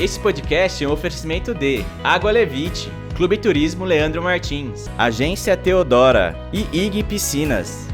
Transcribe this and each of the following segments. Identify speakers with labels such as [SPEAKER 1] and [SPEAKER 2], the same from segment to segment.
[SPEAKER 1] Esse podcast é um oferecimento de Água Levite, Clube Turismo Leandro Martins, Agência Teodora e IG Piscinas.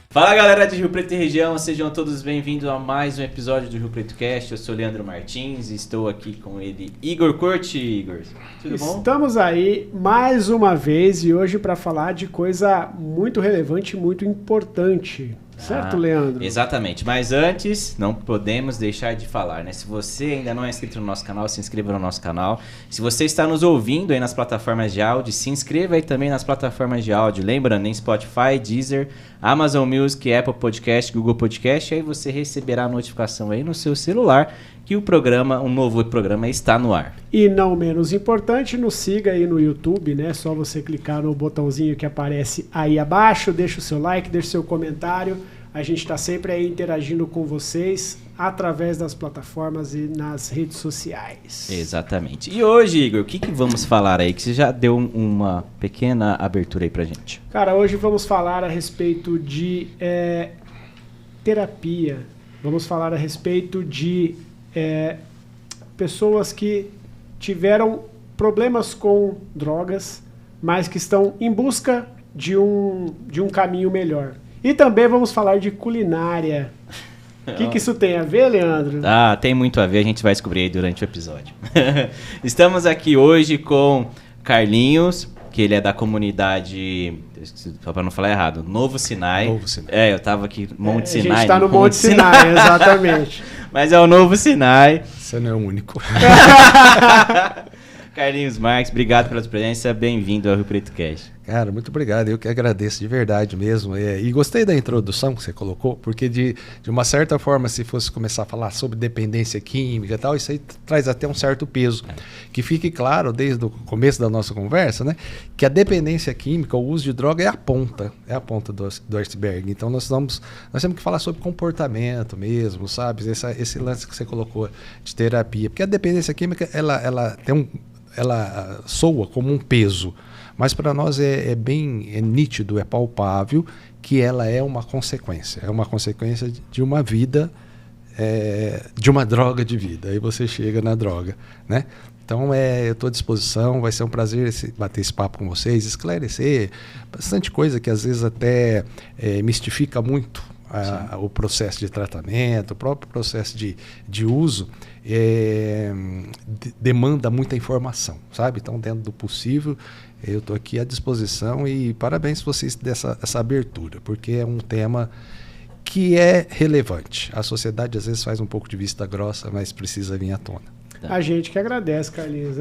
[SPEAKER 1] Fala galera de Rio Preto e região, sejam todos bem-vindos a mais um episódio do Rio Preto Cast. Eu sou Leandro Martins e estou aqui com ele, Igor Corte. Igor, tudo bom?
[SPEAKER 2] Estamos aí mais uma vez e hoje para falar de coisa muito relevante e muito importante. Certo, Leandro?
[SPEAKER 1] Exatamente, mas antes não podemos deixar de falar, né? Se você ainda não é inscrito no nosso canal, se inscreva no nosso canal. Se você está nos ouvindo aí nas plataformas de áudio, se inscreva aí também nas plataformas de áudio. Lembrando, em Spotify, Deezer, Amazon Music, Apple Podcast, Google Podcast, aí você receberá a notificação aí no seu celular que um novo programa está no ar.
[SPEAKER 2] E não menos importante, nos siga aí no YouTube, né? Só você clicar no botãozinho que aparece aí abaixo, deixa o seu like, deixa o seu comentário. A gente está sempre aí interagindo com vocês através das plataformas e nas redes sociais.
[SPEAKER 1] Exatamente. E hoje, Igor, o que vamos falar aí? Que você já deu uma pequena abertura aí pra gente.
[SPEAKER 2] Cara, hoje vamos falar a respeito de terapia. Vamos falar a respeito de pessoas que tiveram problemas com drogas, mas que estão em busca de um caminho melhor. E também vamos falar de culinária. O que isso tem a ver, Leandro?
[SPEAKER 1] Tem muito a ver, a gente vai descobrir aí durante o episódio. Estamos aqui hoje com Carlinhos, que ele é da comunidade, só para não falar errado, Novo Sinai.
[SPEAKER 3] Novo Sinai.
[SPEAKER 1] Eu tava aqui, Monte Sinai.
[SPEAKER 2] A gente tá no Monte Sinai, exatamente.
[SPEAKER 1] Mas é o Novo Sinai.
[SPEAKER 3] Você não é o único.
[SPEAKER 1] Carlinhos Marques, obrigado pela sua presença, bem-vindo ao Rio Preto Cast.
[SPEAKER 3] Cara, muito obrigado, eu que agradeço de verdade mesmo. E gostei da introdução que você colocou, porque de uma certa forma, se fosse começar a falar sobre dependência química e tal, isso aí traz até um certo peso. Que fique claro, desde o começo da nossa conversa, né, que a dependência química, o uso de droga é a ponta do iceberg. Então nós temos que falar sobre comportamento mesmo, sabe? Esse lance que você colocou de terapia. Porque a dependência química, ela soa como um peso, mas para nós é nítido, é palpável que ela é uma consequência de uma vida, de uma droga de vida. Aí você chega na droga, né? Então eu estou à disposição, vai ser um prazer bater esse papo com vocês, esclarecer bastante coisa que às vezes até mistifica muito o processo de tratamento, o próprio processo de uso. Demanda muita informação, sabe? Então, dentro do possível, eu estou aqui à disposição e parabéns vocês dessa abertura, porque é um tema que é relevante. A sociedade às vezes faz um pouco de vista grossa, mas precisa vir à tona.
[SPEAKER 2] A gente que agradece, Carlinhos.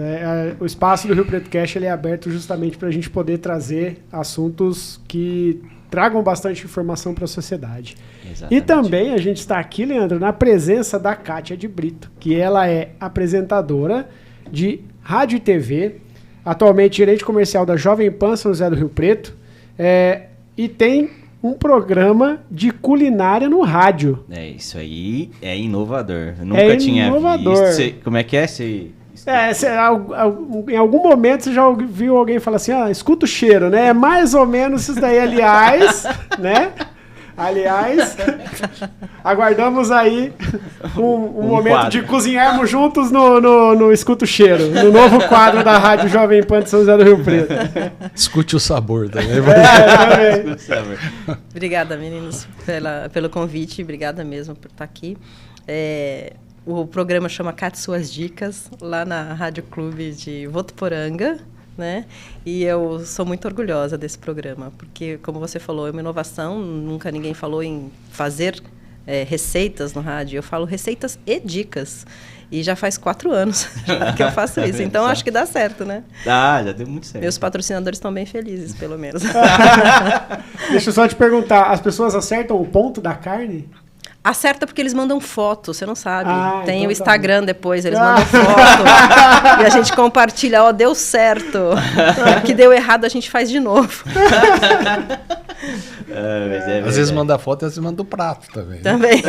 [SPEAKER 2] O espaço do Rio Preto Cast ele é aberto justamente para a gente poder trazer assuntos que tragam bastante informação para a sociedade. Exatamente. E também a gente está aqui, Leandro, na presença da Kátia de Brito, que ela é apresentadora de rádio e TV, atualmente gerente comercial da Jovem Pan São José do Rio Preto, e tem um programa de culinária no rádio.
[SPEAKER 1] Isso aí é inovador. Eu nunca tinha visto. Como é que é?
[SPEAKER 2] Em algum momento você já ouviu alguém falar assim, escuta o cheiro, né? É mais ou menos isso daí, aliás, né? Aliás, aguardamos aí um momento quadro de cozinharmos juntos no Escuta o Cheiro, no novo quadro da Rádio Jovem Pan de São José do Rio Preto.
[SPEAKER 3] Escute o sabor também.
[SPEAKER 4] Obrigada, meninos, pelo convite, obrigada mesmo por estar aqui. O programa chama Cate Suas Dicas, lá na Rádio Clube de Votuporanga, né? E eu sou muito orgulhosa desse programa, porque, como você falou, é uma inovação, nunca ninguém falou em fazer receitas no rádio, eu falo receitas e dicas. E já faz 4 anos que eu faço isso, então acho que dá certo, né?
[SPEAKER 1] Já deu muito certo.
[SPEAKER 4] Meus patrocinadores estão bem felizes, pelo menos.
[SPEAKER 2] Deixa eu só te perguntar, as pessoas acertam o ponto da carne?
[SPEAKER 4] Acerta porque eles mandam foto, você não sabe. Tem então o Instagram depois, eles mandam foto. E a gente compartilha, deu certo. O que deu errado a gente faz de novo.
[SPEAKER 3] Às vezes manda foto e às vezes manda o prato também.
[SPEAKER 4] Também.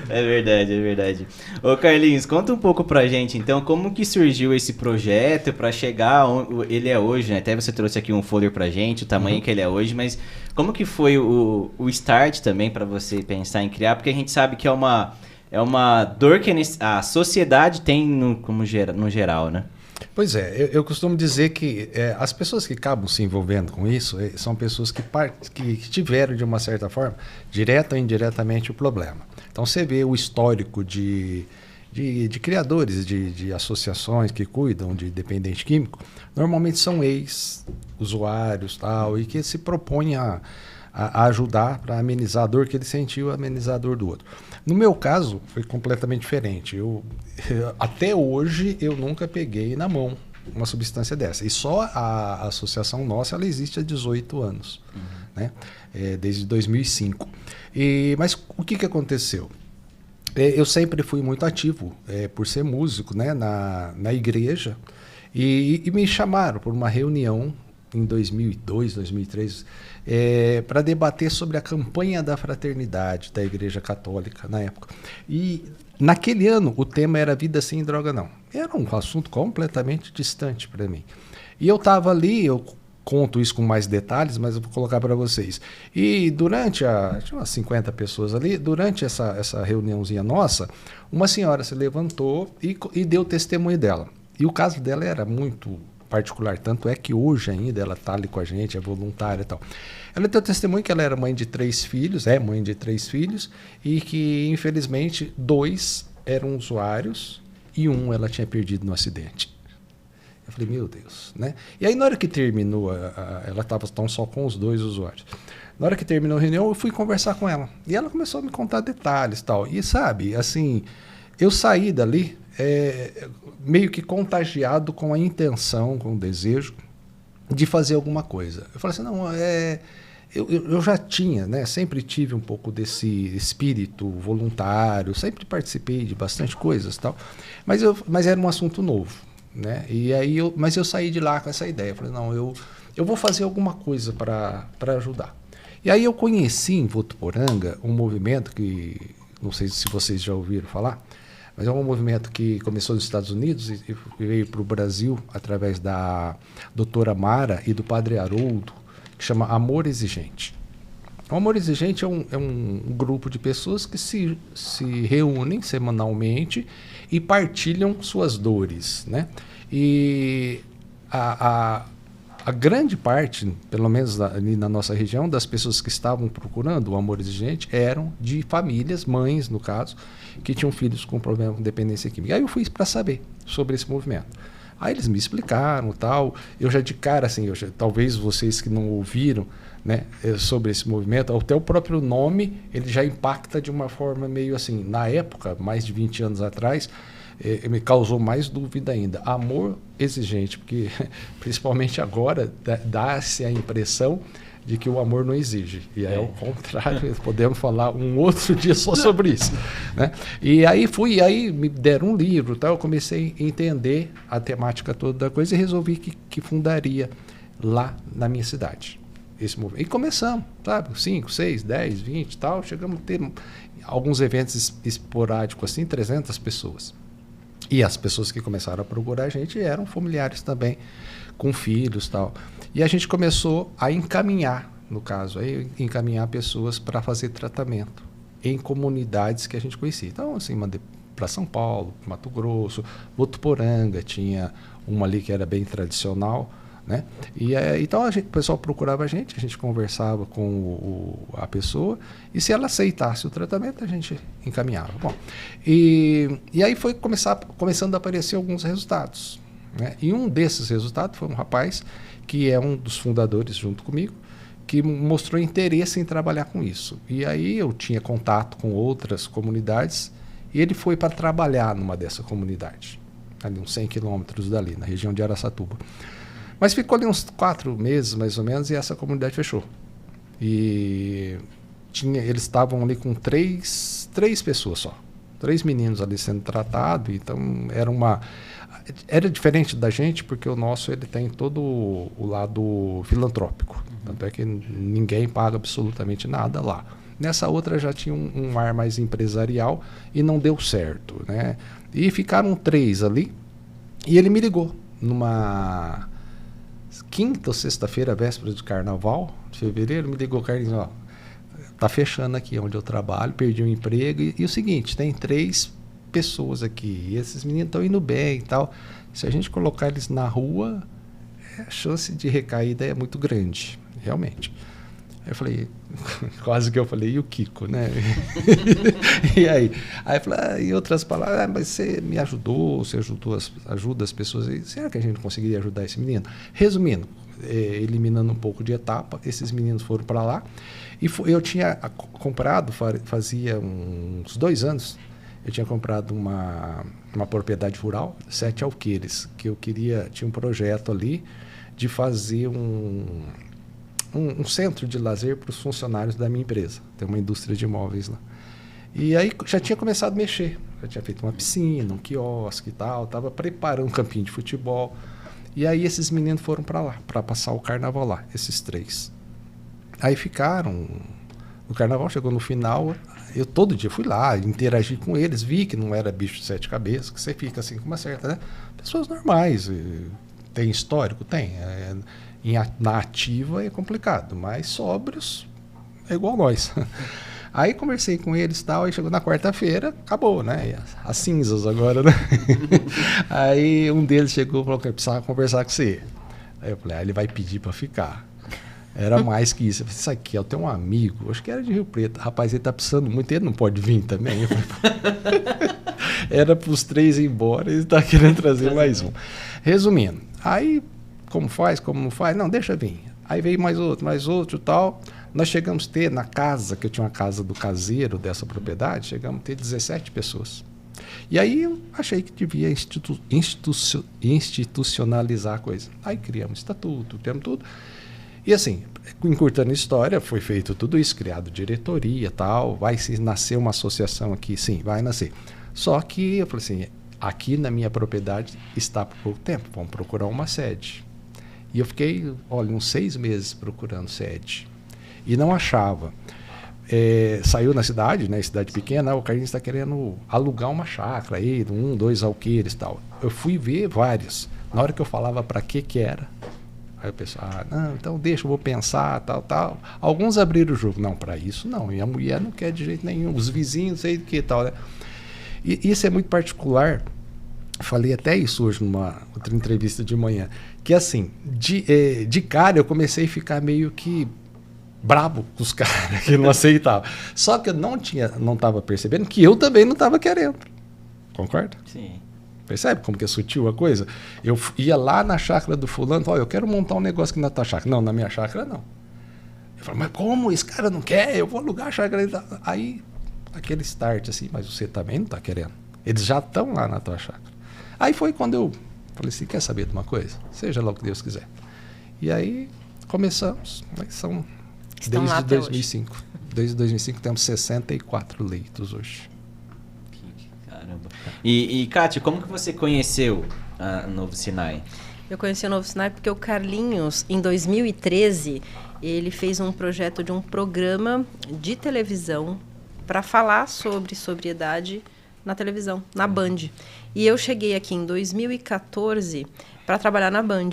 [SPEAKER 1] É verdade, é verdade. Ô Carlinhos, conta um pouco pra gente, então, como que surgiu esse projeto pra chegar onde ele é hoje, né? Até você trouxe aqui um folder pra gente, o tamanho que ele é hoje, mas como que foi o start também pra você pensar em criar? Porque a gente sabe que é uma dor que a sociedade tem no geral, né?
[SPEAKER 3] Pois é, eu costumo dizer que as pessoas que acabam se envolvendo com isso são pessoas que tiveram, de uma certa forma, direta ou indiretamente, o problema. Então você vê o histórico de criadores de associações que cuidam de dependente químico, normalmente são ex-usuários tal, e que se propõem a ajudar para amenizar a dor que ele sentiu, amenizar a dor do outro. No meu caso, foi completamente diferente. Até hoje, eu nunca peguei na mão uma substância dessa. E só a associação nossa, ela existe há 18 anos, né? Desde 2005. Mas o que aconteceu? Eu sempre fui muito ativo, por ser músico, né, na igreja, e me chamaram por uma reunião em 2002, 2003, para debater sobre a campanha da fraternidade da Igreja Católica na época. E naquele ano o tema era Vida Sem Droga Não. Era um assunto completamente distante para mim. E eu estava ali, eu conto isso com mais detalhes, mas eu vou colocar para vocês. E tinha umas 50 pessoas ali, durante essa reuniãozinha nossa, uma senhora se levantou e deu o testemunho dela. E o caso dela era muito particular, tanto é que hoje ainda ela está ali com a gente, é voluntária e tal. Ela deu testemunho que ela era mãe de 3 filhos, e que infelizmente 2 eram usuários e 1 ela tinha perdido no acidente. Eu falei, meu Deus, né? E aí na hora que terminou, ela estava tão só com os 2 usuários. Na hora que terminou a reunião, eu fui conversar com ela. E ela começou a me contar detalhes e tal. E sabe, assim, eu saí dali meio que contagiado com a intenção, com o desejo de fazer alguma coisa. Eu falei assim, não, eu já tinha, né, sempre tive um pouco desse espírito voluntário, sempre participei de bastante coisas e tal, mas era um assunto novo, né? E aí mas eu saí de lá com essa ideia. Eu falei, não, eu vou fazer alguma coisa para ajudar. E aí eu conheci em Votuporanga um movimento que, não sei se vocês já ouviram falar, mas é um movimento que começou nos Estados Unidos e veio para o Brasil através da doutora Mara e do padre Haroldo, que chama Amor Exigente. O Amor Exigente é um grupo de pessoas que se reúnem semanalmente e partilham suas dores, né? E a grande parte, pelo menos ali na nossa região, das pessoas que estavam procurando o Amor Exigente eram de famílias, mães no caso, que tinham filhos com problema com dependência química. Aí eu fui para saber sobre esse movimento. Aí eles me explicaram tal. Eu já de cara, assim, talvez vocês que não ouviram, né, sobre esse movimento, até o próprio nome ele já impacta de uma forma meio assim. Na época, mais de 20 anos atrás, me causou mais dúvida ainda. Amor exigente, porque principalmente agora dá-se a impressão de que o amor não exige. E é o contrário, podemos falar um outro dia só sobre isso, né? E aí me deram um livro, tá? Eu comecei a entender a temática toda da coisa e resolvi que fundaria lá na minha cidade esse movimento. E começamos, sabe? 5, 6, 10, 20 e tal, chegamos a ter alguns eventos esporádicos assim, 300 pessoas. E as pessoas que começaram a procurar a gente eram familiares também, com filhos e tal. E a gente começou a encaminhar, no caso, encaminhar pessoas para fazer tratamento em comunidades que a gente conhecia. Então, assim, mandei para São Paulo, Mato Grosso, Votuporanga, tinha uma ali que era bem tradicional, né? E então o pessoal procurava a gente conversava com a pessoa e se ela aceitasse o tratamento a gente encaminhava. Bom, e aí foi começando a aparecer alguns resultados, né? E um desses resultados foi um rapaz que é um dos fundadores junto comigo, que mostrou interesse em trabalhar com isso. E aí eu tinha contato com outras comunidades e ele foi para trabalhar numa dessa comunidade, ali uns 100 quilômetros dali, na região de Araçatuba. Mas ficou ali uns 4 meses, mais ou menos, e essa comunidade fechou. E eles estavam ali com três pessoas só. 3 meninos ali sendo tratados, então era diferente da gente, porque o nosso ele tem todo o lado filantrópico. Tanto é que ninguém paga absolutamente nada lá. Nessa outra já tinha um ar mais empresarial e não deu certo, né? E ficaram 3 ali e ele me ligou numa quinta ou sexta-feira, véspera de carnaval, de fevereiro, me ligou, Carlinhos, ó, tá fechando aqui onde eu trabalho, perdi o emprego e o seguinte, tem 3 pessoas aqui e esses meninos estão indo bem e tal. Se a gente colocar eles na rua, a chance de recaída é muito grande, realmente. Aí eu falei, quase que eu falei, e o Kiko, né? E aí? Aí eu falei, em outras palavras, mas você me ajudou, você ajuda as pessoas. Será que a gente conseguiria ajudar esse menino? Resumindo, eliminando um pouco de etapa, esses meninos foram para lá. E eu tinha comprado, fazia uns 2 anos, eu tinha comprado uma propriedade rural, 7 alqueires, que eu queria, tinha um projeto ali de fazer um centro de lazer para os funcionários da minha empresa. Tem uma indústria de imóveis lá. E aí já tinha começado a mexer. Já tinha feito uma piscina, um quiosque e tal. Estava preparando um campinho de futebol. E aí esses meninos foram para lá, para passar o carnaval lá, esses 3. Aí ficaram... O carnaval chegou no final, eu todo dia fui lá, interagi com eles, vi que não era bicho de 7 cabeças, que você fica assim com uma certa... Né? Pessoas normais. Tem histórico? Tem. Na ativa é complicado, mas sóbrios é igual nós. Aí conversei com eles e tal, aí chegou na quarta-feira, acabou, né? As cinzas agora, né? Aí um deles chegou e falou que eu precisava conversar com você. Aí eu falei, ele vai pedir para ficar. Era mais que isso. Eu falei, isso aqui, eu tenho um amigo, acho que era de Rio Preto. Rapaz, ele tá precisando muito, ele não pode vir também. Eu falei, era para os 3 ir embora, ele tá querendo trazer mais um. Resumindo, aí... Como faz, como não faz? Não, deixa vir. Aí veio mais outro e tal. Nós chegamos a ter, na casa, que eu tinha uma casa do caseiro dessa propriedade, chegamos a ter 17 pessoas. E aí eu achei que devia institucionalizar a coisa. Aí criamos estatuto, criamos tudo. E assim, encurtando a história, foi feito tudo isso, criado diretoria e tal. Vai nascer uma associação aqui? Sim, vai nascer. Só que eu falei assim, aqui na minha propriedade está por pouco tempo, vamos procurar uma sede. E eu fiquei, olha, uns 6 meses procurando sede. E não achava. Saiu na cidade, né, cidade pequena, o Carlinhos está querendo alugar uma chácara aí, 1, 2 alqueires e tal. Eu fui ver várias. Na hora que eu falava para que era, aí o pessoal, não, então deixa, eu vou pensar, tal. Alguns abriram o jogo. Não, para isso não. E a mulher não quer de jeito nenhum. Os vizinhos, sei do que tal, né? E isso é muito particular. Falei até isso hoje numa outra entrevista de manhã, que assim, de cara eu comecei a ficar meio que brabo com os caras que não aceitavam. Só que eu não estava percebendo que eu também não estava querendo. Concorda?
[SPEAKER 1] Sim.
[SPEAKER 3] Percebe como que é sutil a coisa? Eu ia lá na chácara do fulano, eu quero montar um negócio aqui na tua chácara. Não, na minha chácara não. Eu falo, mas como? Esse cara não quer? Eu vou alugar a chácara. Aí, aquele start assim, mas você também não está querendo. Eles já estão lá na tua chácara. Aí foi quando eu falei assim, quer saber de uma coisa? Seja lá o que Deus quiser. E aí começamos, mas são desde 2005. Hoje. Desde 2005 temos 64 leitos hoje.
[SPEAKER 1] Caramba. E Kátia, como que você conheceu a Novo Sinai?
[SPEAKER 4] Eu conheci o Novo Sinai porque o Carlinhos, em 2013, ele fez um projeto de um programa de televisão para falar sobre sobriedade na televisão, na Band. E eu cheguei aqui em 2014 para trabalhar na Band,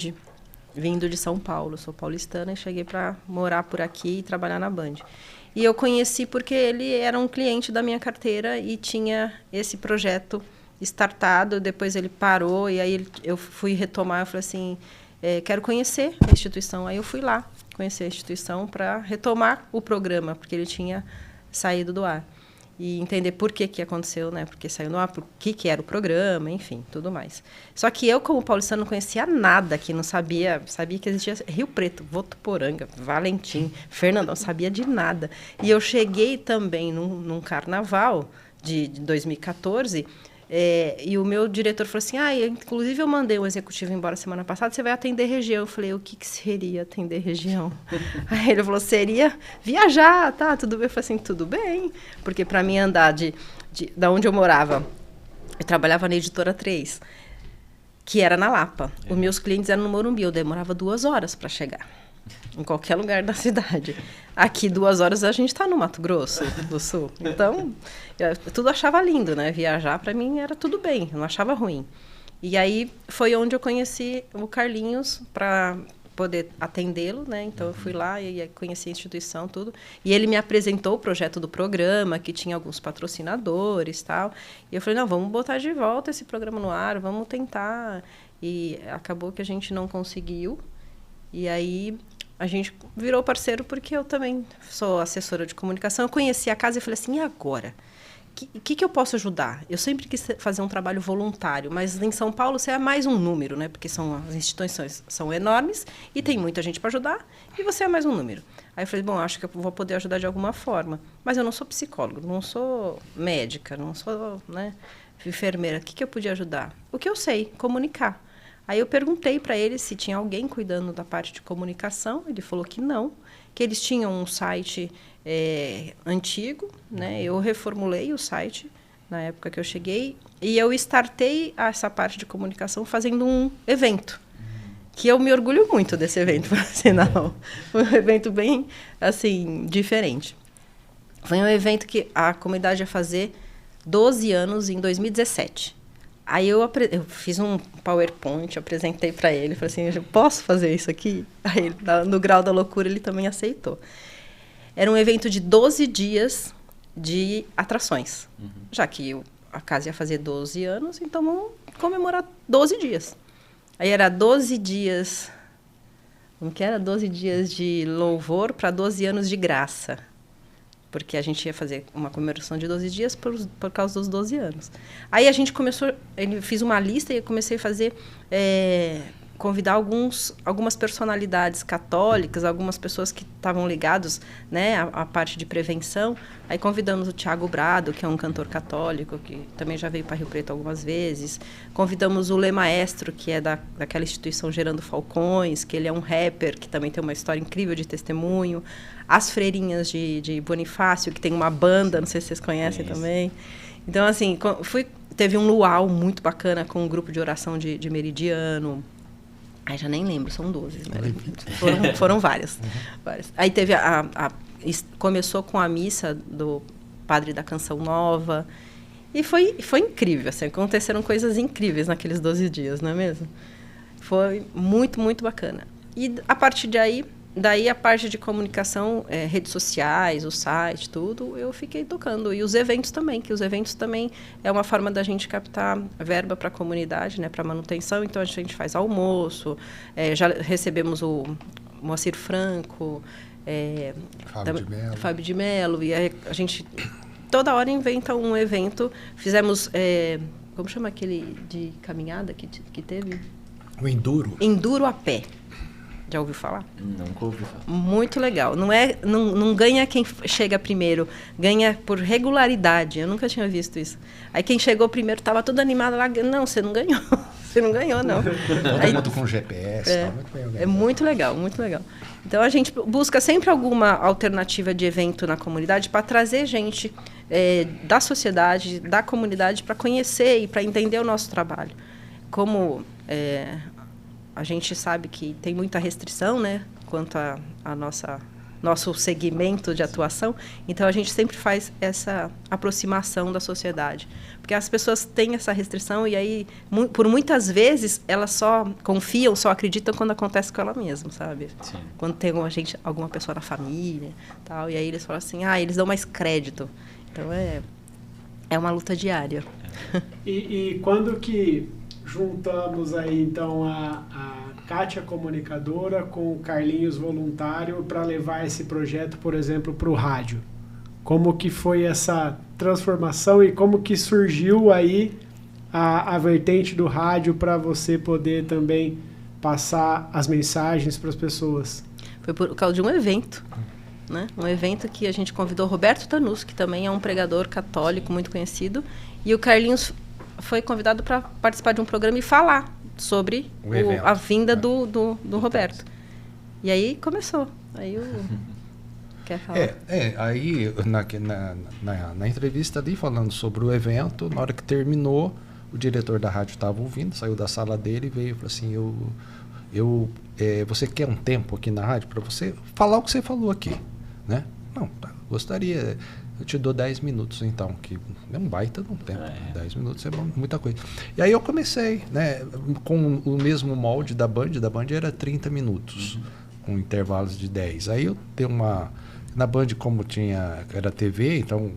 [SPEAKER 4] vindo de São Paulo. Sou paulistana e cheguei para morar por aqui e trabalhar na Band. E eu conheci porque ele era um cliente da minha carteira e tinha esse projeto startado. Depois ele parou e aí eu fui retomar. Eu falei assim, quero conhecer a instituição. Aí eu fui lá conhecer a instituição para retomar o programa, porque ele tinha saído do ar. E entender por que aconteceu, né? Porque saiu no ar, por que era o programa, enfim, tudo mais. Só que eu, como paulistano, não conhecia nada aqui, não sabia que existia Rio Preto, Votuporanga, Valentim, Fernandão, sabia de nada. E eu cheguei também num carnaval de 2014, e o meu diretor falou assim, inclusive eu mandei o executivo embora semana passada, você vai atender região. Eu falei, o que seria atender região? Aí ele falou, seria viajar, tá, tudo bem? Eu falei assim, tudo bem, porque para mim andar da onde eu morava, eu trabalhava na Editora 3, que era na Lapa. Os meus clientes eram no Morumbi, eu demorava 2 horas para chegar. Em qualquer lugar da cidade. Aqui, 2 horas, a gente está no Mato Grosso do Sul. Então, eu tudo achava lindo, né? Viajar, para mim, era tudo bem. Eu não achava ruim. E aí, foi onde eu conheci o Carlinhos para poder atendê-lo, né? Então, eu fui lá e conheci a instituição, tudo. E ele me apresentou o projeto do programa, que tinha alguns patrocinadores e tal. E eu falei, não, vamos botar de volta esse programa no ar, vamos tentar. E acabou que a gente não conseguiu. E aí, a gente virou parceiro porque eu também sou assessora de comunicação. Eu conheci a casa e falei assim, e agora? O que eu posso ajudar? Eu sempre quis fazer um trabalho voluntário, mas em São Paulo você é mais um número, né? Porque as instituições são enormes e tem muita gente para ajudar e você é mais um número. Aí eu falei, bom, acho que eu vou poder ajudar de alguma forma. Mas eu não sou psicólogo, não sou médica, não sou, né, enfermeira. O que eu podia ajudar? O que eu sei, comunicar. Aí eu perguntei para ele se tinha alguém cuidando da parte de comunicação. Ele falou que não, que eles tinham um site antigo, né? Eu reformulei o site na época que eu cheguei e eu startei essa parte de comunicação fazendo um evento, que eu me orgulho muito desse evento, por sinal. Foi um evento bem, assim, diferente. Foi um evento que a comunidade ia fazer 12 anos em 2017. Aí eu fiz um PowerPoint, apresentei para ele, falei assim, eu posso fazer isso aqui? Aí ele, no grau da loucura, ele também aceitou. Era um evento de 12 dias de atrações, já que a casa ia fazer 12 anos, então vamos comemorar 12 dias. Aí era 12 dias, como que era? 12 dias de louvor para 12 anos de graça. Porque a gente ia fazer uma comemoração de 12 dias por causa dos 12 anos. Aí a gente começou, fiz uma lista e eu comecei a fazer, convidar algumas personalidades católicas, algumas pessoas que estavam ligadas, né, à parte de prevenção. Aí convidamos o Thiago Brado, que é um cantor católico, que também já veio para Rio Preto algumas vezes. Convidamos o Lê Maestro, que é daquela instituição Gerando Falcões, que ele é um rapper, que também tem uma história incrível de testemunho. As Freirinhas de Bonifácio, que tem uma banda, não sei se vocês conhecem também. Então, assim, teve um luau muito bacana com um grupo de oração de Meridiano. Aí já nem lembro, são 12, né? Foram várias. Aí teve começou com a missa do Padre da Canção Nova. E foi incrível, assim, aconteceram coisas incríveis naqueles 12 dias, não é mesmo? Foi muito, muito bacana. E a partir daí a parte de comunicação, redes sociais, o site, tudo, eu fiquei tocando. E os eventos também, que os eventos também é uma forma da gente captar verba para a comunidade, né, para manutenção. Então, a gente faz almoço, já recebemos o Moacir Franco, Fábio de Mello, e a gente toda hora inventa um evento. Fizemos, como chama aquele de caminhada que teve?
[SPEAKER 3] O Enduro.
[SPEAKER 4] Enduro a pé. Já ouviu falar?
[SPEAKER 1] Nunca ouvi falar.
[SPEAKER 4] Muito legal. Não ganha quem chega primeiro, ganha por regularidade. Eu nunca tinha visto isso. Aí quem chegou primeiro estava todo animado lá. Não, você não ganhou. Você não ganhou, não.
[SPEAKER 3] Todo mundo com GPS.
[SPEAKER 4] É muito legal, muito legal. Então, a gente busca sempre alguma alternativa de evento na comunidade para trazer gente da sociedade, da comunidade, para conhecer e para entender o nosso trabalho. Como a gente sabe que tem muita restrição, né, quanto a nosso segmento de atuação, então a gente sempre faz essa aproximação da sociedade, porque as pessoas têm essa restrição e aí, por muitas vezes, elas só confiam, só acreditam quando acontece com ela mesma, sabe? Sim. Quando tem alguma pessoa da família, tal, e aí eles falam assim, eles dão mais crédito. Então é uma luta diária.
[SPEAKER 2] E quando que juntamos aí, então, a Kátia comunicadora com o Carlinhos voluntário para levar esse projeto, por exemplo, para o rádio? Como que foi essa transformação e como que surgiu aí a vertente do rádio para você poder também passar as mensagens para as pessoas?
[SPEAKER 4] Foi por causa de um evento, né? Um evento que a gente convidou o Roberto Tanus, que também é um pregador católico muito conhecido, e o Carlinhos foi convidado para participar de um programa e falar sobre a vinda do Roberto. E aí começou. Aí quer falar?
[SPEAKER 3] Aí na entrevista ali, falando sobre o evento, na hora que terminou, o diretor da rádio estava ouvindo, saiu da sala dele e veio e falou assim, você quer um tempo aqui na rádio para você falar o que você falou aqui, né? Não, tá, gostaria, eu te dou 10 minutos então, que é um baita de um tempo, 10 minutos é muita coisa. E aí eu comecei, né, com o mesmo molde da Band era 30 minutos, com intervalos de 10. Aí eu dei na Band, como era TV, então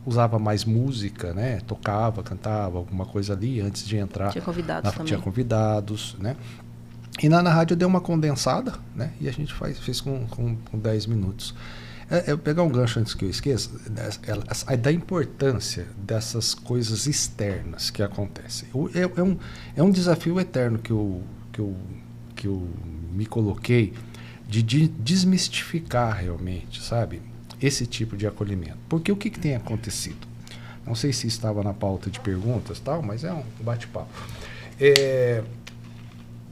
[SPEAKER 3] usava mais música, né? Tocava, cantava alguma coisa ali antes de entrar.
[SPEAKER 4] Tinha convidados também.
[SPEAKER 3] Tinha convidados, né? E na rádio deu uma condensada, né? E a gente fez com 10 minutos. Eu pegar um gancho antes que eu esqueça, da importância dessas coisas externas que acontecem. É um desafio eterno que eu me coloquei de desmistificar realmente, sabe? Esse tipo de acolhimento. Porque o que tem acontecido? Não sei se estava na pauta de perguntas, tal, mas é um bate-papo.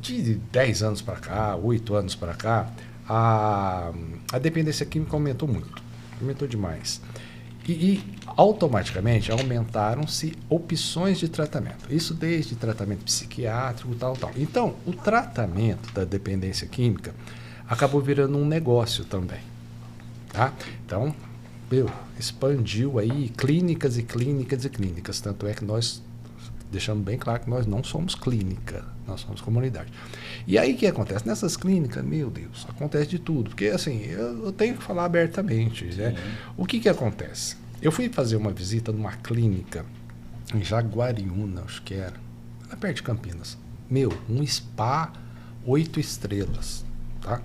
[SPEAKER 3] De 10 anos para cá, 8 anos para cá, a dependência química aumentou muito. Aumentou demais. E automaticamente aumentaram-se opções de tratamento. Isso desde tratamento psiquiátrico, tal. Então, o tratamento da dependência química acabou virando um negócio também. Tá? Então, expandiu aí clínicas e clínicas e clínicas. Tanto é que nós deixamos bem claro que nós não somos clínica, nós somos comunidade. E aí o que acontece? Nessas clínicas, meu Deus, acontece de tudo. Porque assim, eu tenho que falar abertamente. Né? O que acontece? Eu fui fazer uma visita numa clínica em Jaguariúna, acho que era, lá perto de Campinas. Um spa 8 estrelas, tá?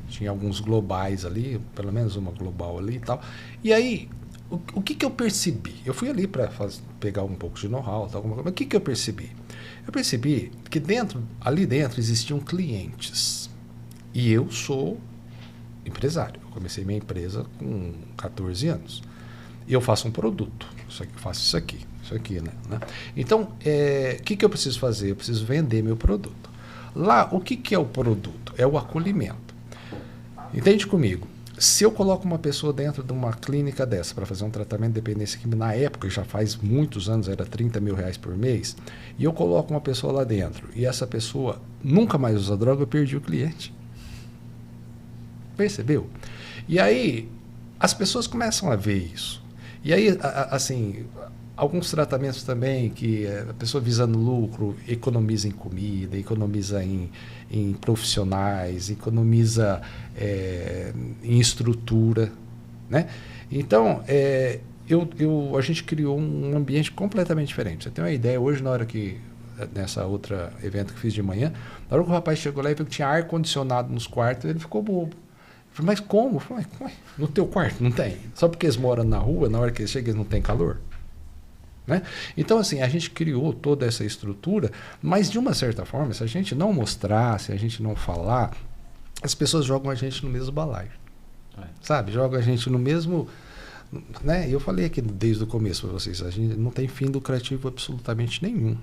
[SPEAKER 3] Tinha alguns globais ali, pelo menos uma global ali e tal. E aí, o que eu percebi? Eu fui ali para pegar um pouco de know-how, tal, mas o que eu percebi? Eu percebi que ali dentro existiam clientes. E eu sou empresário. Eu comecei minha empresa com 14 anos. E eu faço um produto. Faço isso aqui, né? Então, o que eu preciso fazer? Eu preciso vender meu produto. Lá, o que é o produto? É o acolhimento. Entende comigo? Se eu coloco uma pessoa dentro de uma clínica dessa para fazer um tratamento de dependência química, na época, já faz muitos anos, era R$30 mil por mês, e eu coloco uma pessoa lá dentro, e essa pessoa nunca mais usa droga, eu perdi o cliente. Percebeu? E aí, as pessoas começam a ver isso. E aí, assim, alguns tratamentos também que a pessoa visando lucro, economiza em comida, economiza em profissionais, economiza em estrutura, né? Então, a gente criou um ambiente completamente diferente. Você tem uma ideia, hoje na hora que, nessa outra evento que fiz de manhã, na hora que o rapaz chegou lá e viu que tinha ar-condicionado nos quartos, ele ficou bobo. Eu falei, mas como? Eu falei, no teu quarto não tem? Só porque eles moram na rua, na hora que eles chegam, eles não têm calor? Né? Então, assim, a gente criou toda essa estrutura, mas de uma certa forma, se a gente não mostrar, se a gente não falar, as pessoas jogam a gente no mesmo balaio. Sabe? Jogam a gente no mesmo... Né? Eu falei aqui desde o começo para vocês, a gente não tem fim lucrativo absolutamente nenhum.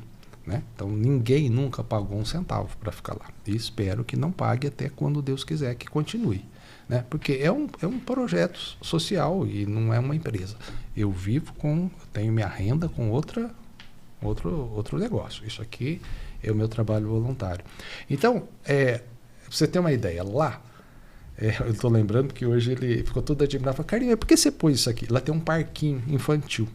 [SPEAKER 3] Né? Então, ninguém nunca pagou um centavo para ficar lá. E espero que não pague até quando Deus quiser que continue. Né? Porque é um projeto social e não é uma empresa. Eu tenho minha renda com outro negócio. Isso aqui é o meu trabalho voluntário. Então, pra você ter uma ideia, lá, eu estou lembrando que hoje ele ficou todo admirado. Falei, Carlinhos, por que você pôs isso aqui? Lá tem um parquinho infantil.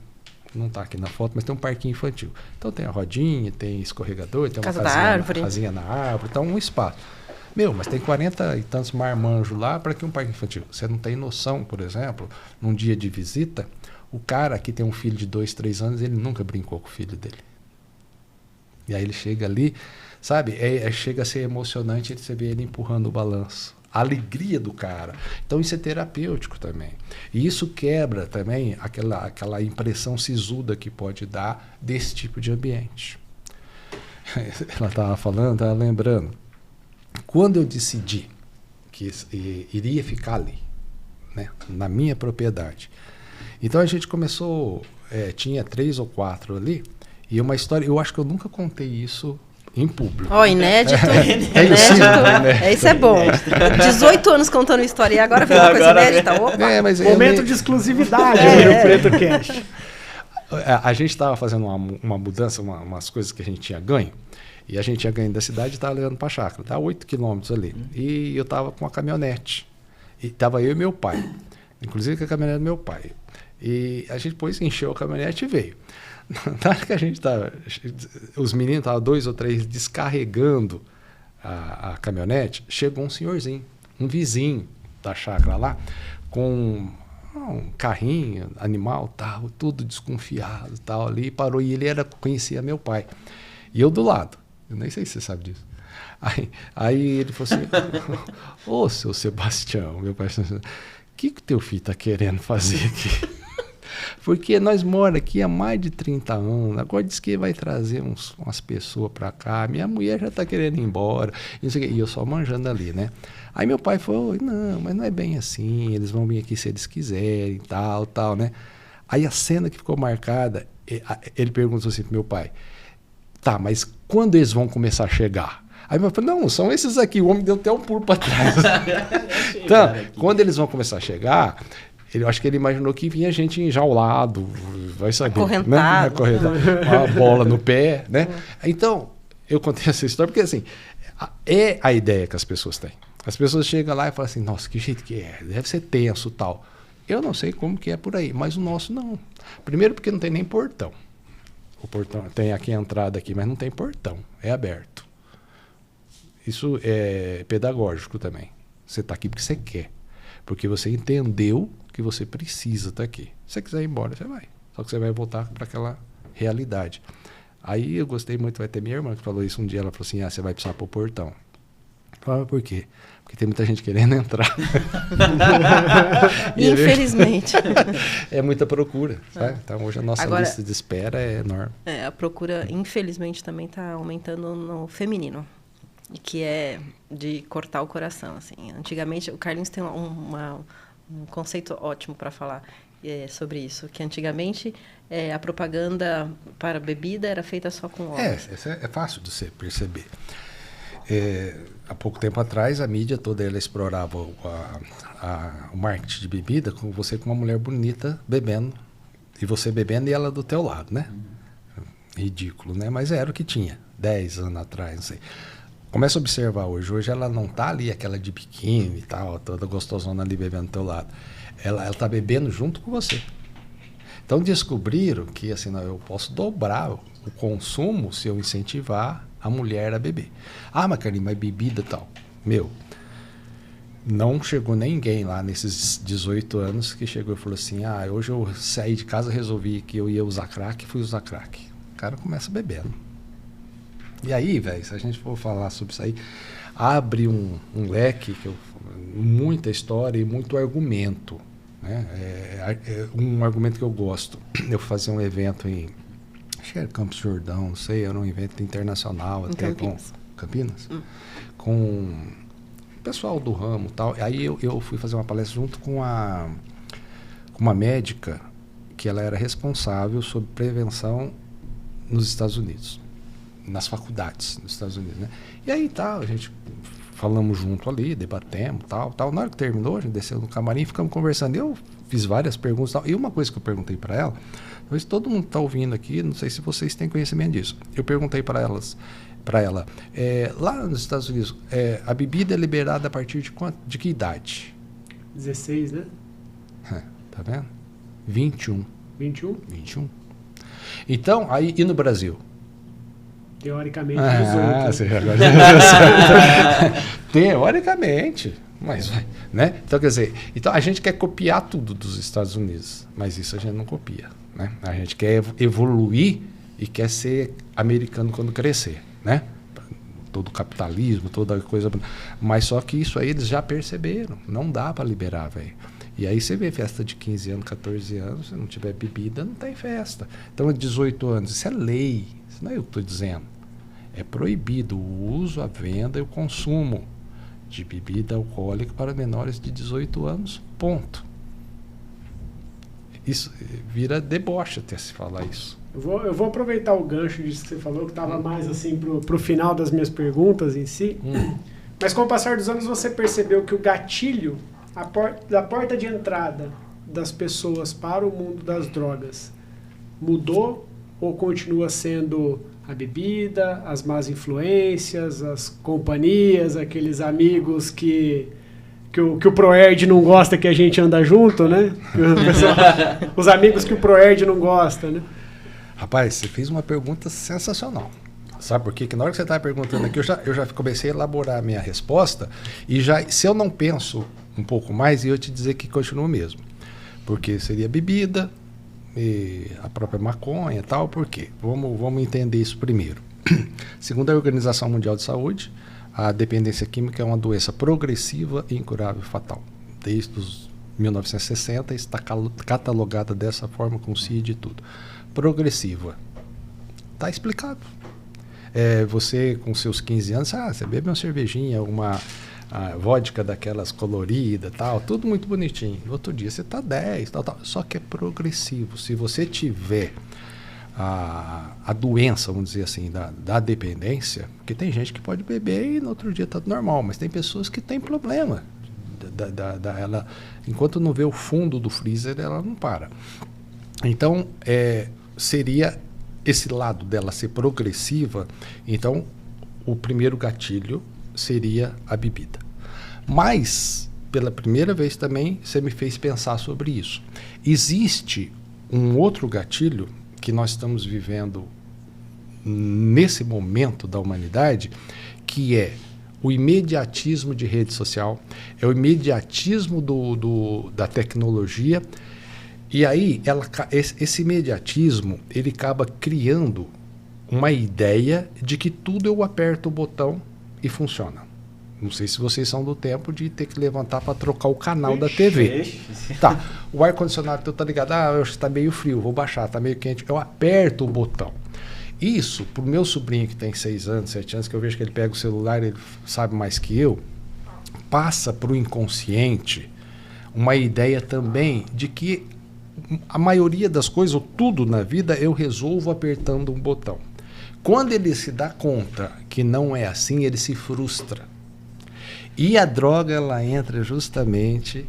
[SPEAKER 3] Não está aqui na foto, mas tem um parquinho infantil. Então tem a rodinha, tem escorregador, tem uma casinha na árvore, então um espaço. Mas tem 40 e tantos marmanjos lá, para que um parque infantil? Você não tem noção, por exemplo, num dia de visita, o cara que tem um filho de 2, 3 anos, ele nunca brincou com o filho dele. E aí ele chega ali, sabe? Chega a ser emocionante você ver ele empurrando o balanço. A alegria do cara. Então isso é terapêutico também. E isso quebra também aquela impressão sisuda que pode dar desse tipo de ambiente. Ela estava lembrando. Quando eu decidi que iria ficar ali, né, na minha propriedade, então a gente começou, tinha 3 ou 4 ali, e uma história, eu acho que eu nunca contei isso em público.
[SPEAKER 4] Inédito. Inédito. Isso é bom. 18 anos contando história e agora vem uma coisa inédita. Opa.
[SPEAKER 2] Momento de exclusividade no Rio Preto Cast.
[SPEAKER 3] A gente estava fazendo uma mudança, umas coisas que a gente tinha ganho. E a gente tinha ganho da cidade e estava levando para a chácara. Tá 8 quilômetros ali. E eu estava com uma caminhonete. E estava eu e meu pai. Inclusive com a caminhonete do meu pai. E a gente depois encheu a caminhonete e veio. Na hora que a gente estava... Os meninos estavam 2 ou 3 descarregando a caminhonete, chegou um senhorzinho, um vizinho da chácara lá, com um carrinho, animal, tal, tudo desconfiado, tal, ali, parou, e ele conhecia meu pai. E eu do lado, eu nem sei se você sabe disso. Aí ele falou assim, ô, seu Sebastião, meu pai, o que teu filho tá querendo fazer aqui? Porque nós moramos aqui há mais de 30 anos, agora diz que vai trazer umas pessoas para cá, minha mulher já está querendo ir embora, e eu só manjando ali, né? Aí meu pai falou, não, mas não é bem assim, eles vão vir aqui se eles quiserem, tal, né? Aí a cena que ficou marcada, ele perguntou assim pro meu pai, tá, mas quando eles vão começar a chegar? Aí meu pai falou, não, são esses aqui, o homem deu até um pulo para trás. Então, quando eles vão começar a chegar... Eu acho que ele imaginou que vinha gente enjaulado, vai saber.
[SPEAKER 4] Acorrentado.
[SPEAKER 3] Né? Uma bola no pé, né? Então, eu contei essa história porque, assim, é a ideia que as pessoas têm. As pessoas chegam lá e falam assim, nossa, que jeito que é? Deve ser tenso, tal. Eu não sei como que é por aí, mas o nosso não. Primeiro porque não tem nem portão. O portão tem aqui a entrada aqui, mas não tem portão, é aberto. Isso é pedagógico também. Você está aqui porque você quer. Porque você entendeu que você precisa estar aqui. Se você quiser ir embora, você vai. Só que você vai voltar para aquela realidade. Aí eu gostei muito, vai ter minha irmã que falou isso um dia, ela falou assim, você vai precisar pôr portão. Eu falava, por quê? Porque tem muita gente querendo entrar.
[SPEAKER 4] Infelizmente.
[SPEAKER 3] É muita procura. Sabe? Então hoje a nossa lista de espera é enorme.
[SPEAKER 4] A procura, infelizmente, também está aumentando no feminino. Que é de cortar o coração, assim. Antigamente, o Carlinhos tem um conceito ótimo para falar sobre isso, que antigamente a propaganda para bebida era feita só com homens.
[SPEAKER 3] É fácil de você perceber. Há pouco tempo atrás, a mídia toda ela explorava o marketing de bebida com você com uma mulher bonita bebendo, e você bebendo e ela do teu lado, né? Ridículo, né? Mas era o que tinha, 10 anos atrás, não sei. Começa a observar hoje. Hoje ela não tá ali, aquela de biquíni e tal, toda gostosona ali bebendo do teu lado. Ela tá bebendo junto com você. Então descobriram que assim, não, eu posso dobrar o consumo se eu incentivar a mulher a beber. Ah, mas Carlinhos, mas bebida e tal. Meu, não chegou ninguém lá nesses 18 anos que chegou e falou assim, hoje eu saí de casa, resolvi que eu ia usar crack, fui usar crack. O cara começa bebendo. E aí, velho, se a gente for falar sobre isso aí, abre um leque, muita história e muito argumento. Né? Um argumento que eu gosto. Eu fazia um evento acho que era Campos Jordão, não sei, era um evento internacional.
[SPEAKER 4] Em
[SPEAKER 3] até
[SPEAKER 4] Campinas.
[SPEAKER 3] Campinas? Com o pessoal do ramo e tal. Aí eu fui fazer uma palestra junto com uma médica que ela era responsável sobre prevenção nos Estados Unidos. Nas faculdades dos Estados Unidos, né? E aí a gente falamos junto ali, debatemos, tal. Na hora que terminou, a gente desceu no camarim, ficamos conversando. Eu fiz várias perguntas, tal. E uma coisa que eu perguntei para ela, talvez todo mundo está ouvindo aqui, não sei se vocês têm conhecimento disso. Eu perguntei para ela, lá nos Estados Unidos, a bebida é liberada a partir de que idade?
[SPEAKER 2] 16, né?
[SPEAKER 3] Tá vendo? 21.
[SPEAKER 2] 21?
[SPEAKER 3] 21. Então, aí, e no Brasil?
[SPEAKER 2] Teoricamente, 18.
[SPEAKER 3] Teoricamente, mas, né? Então, quer dizer, a gente quer copiar tudo dos Estados Unidos, mas isso a gente não copia, né? A gente quer evoluir e quer ser americano quando crescer, né? Todo o capitalismo, toda coisa, mas só que isso aí eles já perceberam, não dá para liberar, velho. E aí você vê festa de 15 anos, 14 anos, se não tiver bebida, não tem festa. Então, 18 anos, isso é lei. Isso não é eu que estou dizendo. É proibido o uso, a venda e o consumo de bebida alcoólica para menores de 18 anos, ponto. Isso vira deboche até se falar isso.
[SPEAKER 2] Eu vou aproveitar o gancho disso que você falou, que estava mais assim pro final das minhas perguntas em si. Mas com o passar dos anos você percebeu que o gatilho, da porta de entrada das pessoas para o mundo das drogas, mudou ou continua sendo a bebida, as más influências, as companhias, aqueles amigos que o Proerd não gosta que a gente anda junto, né? Os amigos que o Proerd não gosta, né?
[SPEAKER 3] Rapaz, você fez uma pergunta sensacional. Sabe por quê? Que na hora que você estava perguntando aqui, eu já comecei a elaborar a minha resposta e se eu não penso um pouco mais, eu ia te dizer que continua mesmo. Porque seria bebida, e a própria maconha e tal. Por quê? Vamos entender isso primeiro. Segundo a Organização Mundial de Saúde, a dependência química é uma doença progressiva, incurável e fatal. Desde os 1960 está catalogada dessa forma, com CID e tudo. Progressiva. Está explicado. Você com seus 15 anos, você bebe uma cervejinha, uma vodka daquelas coloridas, tal, tudo muito bonitinho. No outro dia você está 10, tal. Só que é progressivo. Se você tiver a doença, vamos dizer assim, da dependência, porque tem gente que pode beber e no outro dia está normal, mas tem pessoas que têm problema. Ela, enquanto não vê o fundo do freezer, ela não para. Então, seria esse lado dela ser progressiva. Então, o primeiro gatilho seria a bebida. Mas, pela primeira vez também, você me fez pensar sobre isso. Existe um outro gatilho que nós estamos vivendo nesse momento da humanidade, que é o imediatismo de rede social, é o imediatismo da tecnologia. E aí, esse imediatismo, ele acaba criando uma ideia de que tudo eu aperto o botão e funciona. Não sei se vocês são do tempo de ter que levantar para trocar o canal da TV. Tá, o ar-condicionado tá ligado, hoje está meio frio, vou baixar, está meio quente. Eu aperto o botão. Isso, pro meu sobrinho que tem 6 anos, 7 anos, que eu vejo que ele pega o celular, ele sabe mais que eu, passa para o inconsciente uma ideia também de que a maioria das coisas, ou tudo na vida, eu resolvo apertando um botão. Quando ele se dá conta que não é assim, ele se frustra. E a droga, ela entra justamente